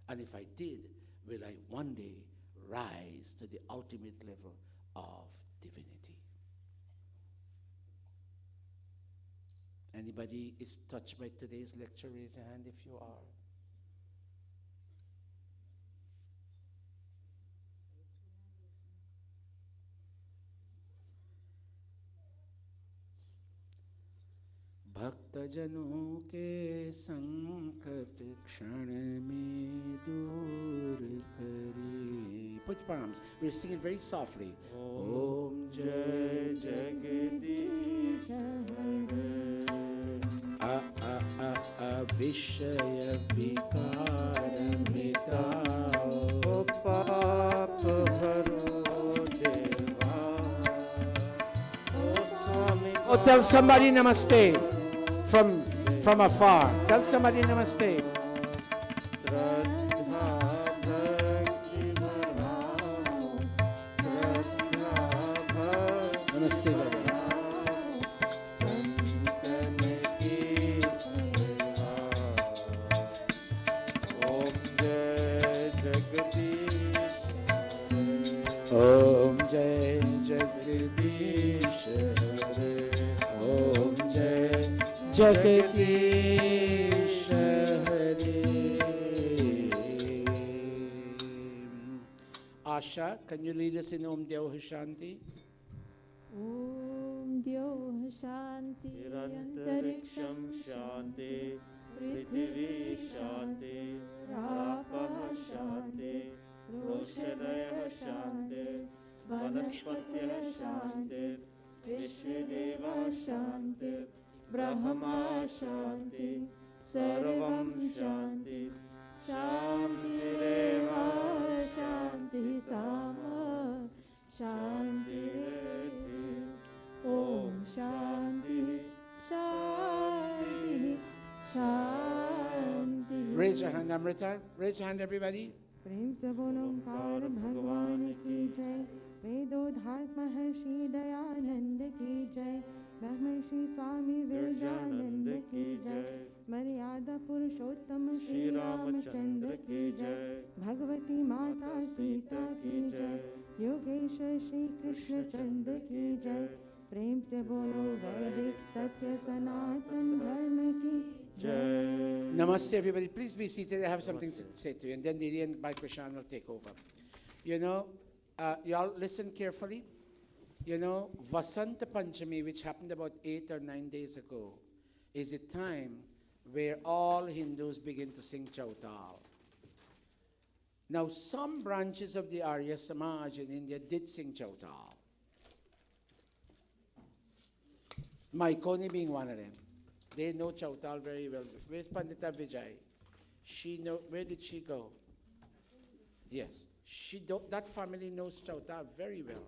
And if I did, will I one day rise to the ultimate level of divinity? Anybody is touched by today's lecture? Raise your hand if you are. भक्तजनों के संकट क्षण में दूर करे. Put your palms. We'll sing it very softly. Om Jai Jagadish Vishaya Vikar Mitao Pap Haro Deva. Oh, tell somebody namaste from afar. Tell somebody namaste. Namaste, Baba. Om Jai Jagadish Hare. Om Jai Jagadish Hare. Asha, can you lead us in Om Dyauh Shanti? Om Dyauh Shanti Nirantariksham Shanti, Prithvi Shanti, Rapah Shanti, Roshadayah Shanti, Vanaspatya Shanti, Vishvedeva Shanti, Brahma Shanti, Sarvam Shanti, Shanti Reva Shanti Sama, Shanti Reti, Om Shanti, Shanti, Shanti. Raise your hand, Amrita. Raise your hand, everybody. प्रेम से बोलो ओंकार भगवान की जय. वेदोधारक महर्षि दयानंद की जय. ब्रह्मर्षि स्वामी विरजानंद की जय. मर्यादा पुरुषोत्तम श्री रामचंद्र की जय. भगवती माता सीता की जय. योगेश्वर श्री कृष्ण चंद्र की जय. प्रेम से बोलो वैदिक सत्य सनातन धर्म की जय. Namaste, everybody. Please be seated. I have something to say to you. And then Didi and Bhai Krishan will take over. You know, y'all listen carefully. You know, Vasanta Panchami, which happened about 8 or 9 days ago, is a time where all Hindus begin to sing Chautal. Now, some branches of the Arya Samaj in India did sing Chautal. Maikoni being one of them. They know Chautal very well. Where's Pandita Vijay? Where did she go? Yes, that family knows Chautal very well.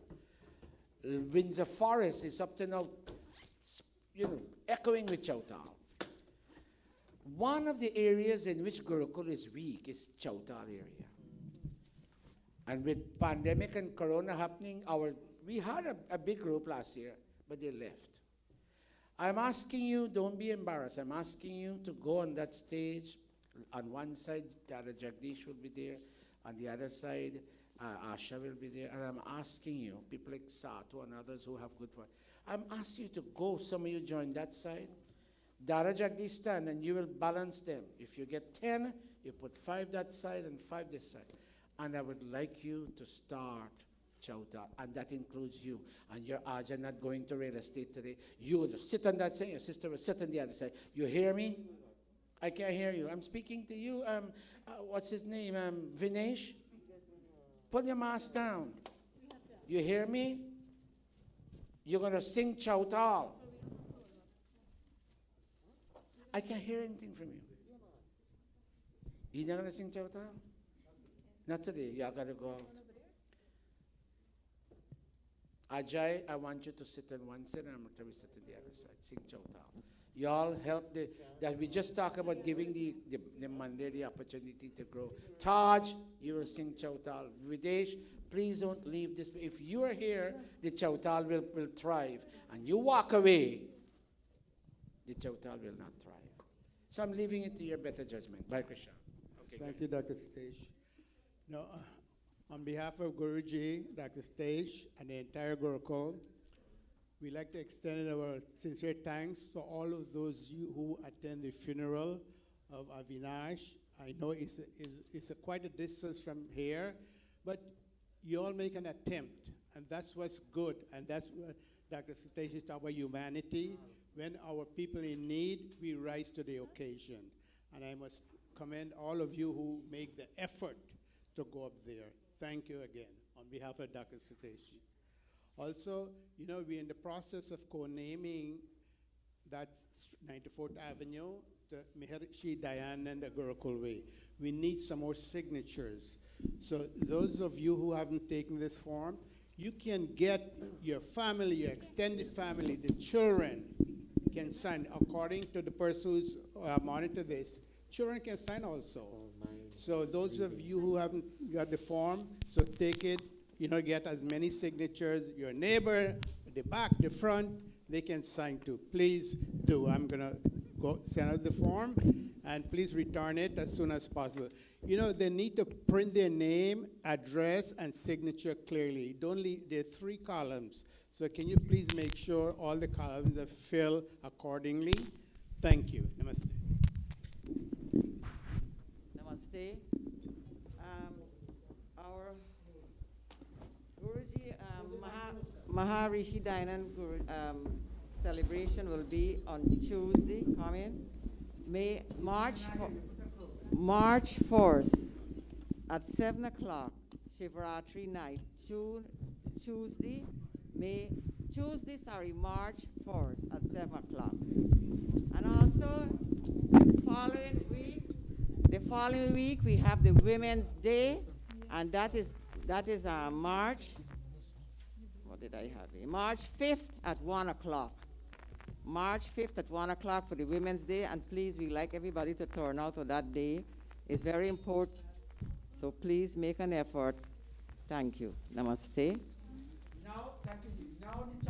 Windsor Forest is up to now, echoing with Chautal. One of the areas in which Gurukul is weak is Chautal area. And with pandemic and corona happening, we had a big group last year, but they left. I'm asking you, don't be embarrassed. I'm asking you to go on that stage. On one side, Dada Jagdish will be there. On the other side, Asha will be there. And I'm asking you, people like Sato and others who have good voice, I'm asking you to go. Some of you join that side. Dada Jagdish stand and you will balance them. If you get 10, you put 5 that side and 5 this side. And I would like you to start Chauta, and that includes you. And your Aja not going to real estate today. You will sit on that side, your sister will sit on the other side. You hear me? I can't hear you. I'm speaking to you. What's his name? Vinesh? Put your mask down. You hear me? You're going to sing Chautal. I can't hear anything from you. You're not going to sing Chautal? Not today. Y'all got to go out. Ajay, I want you to sit on one side and I'm going to sit on the other side. Sing Chautal. Y'all help that we just talk about giving the Monday the opportunity to grow. Taj, you will sing Chautal. Videsh, please don't leave this. If you are here, the Chautal will thrive. And you walk away, the Chautal will not thrive. So I'm leaving it to your better judgment. Bye, Krishna. Okay, Thank you, Dr. Stesh. Now, on behalf of Guruji, Dr. Stesh, and the entire Gurukul, we'd like to extend our sincere thanks to all of those you who attend the funeral of Avinash. I know it's quite a distance from here, but you all make an attempt, and that's what's good, and that's what Dr. Stesh is talking about humanity. When our people in need, we rise to the occasion. And I must commend all of you who make the effort to go up there. Thank you again on behalf of Dr. Satish. Also, you know, we're in the process of co-naming that 94th Avenue, the Maharishi Dayananda Gurukula way. We need some more signatures. So those of you who haven't taken this form, you can get your family, your extended family, the children can sign. According to the person who's monitored this, children can sign also. So those of you who haven't got the form, so take it, you know, get as many signatures. Your neighbor, the back, the front, they can sign too. Please do. I'm gonna go send out the form, and please return it as soon as possible. You know, they need to print their name, address, and signature clearly. Don't leave, there are 3 columns. So can you please make sure all the columns are filled accordingly? Thank you. Namaste. Namaste. Our Guruji, Maharishi Dayananda Guru celebration will be on Tuesday, March 4th at 7 o'clock, Shivratri night, Tuesday, March 4th at 7 o'clock. And also, the following week, we have the Women's Day, and that is March, what did I have here? March 5th at 1 o'clock. March 5th at 1 o'clock for the Women's Day, and please, we like everybody to turn out on that day. It's very important, so please make an effort. Thank you. Namaste. Now, thank you. Now the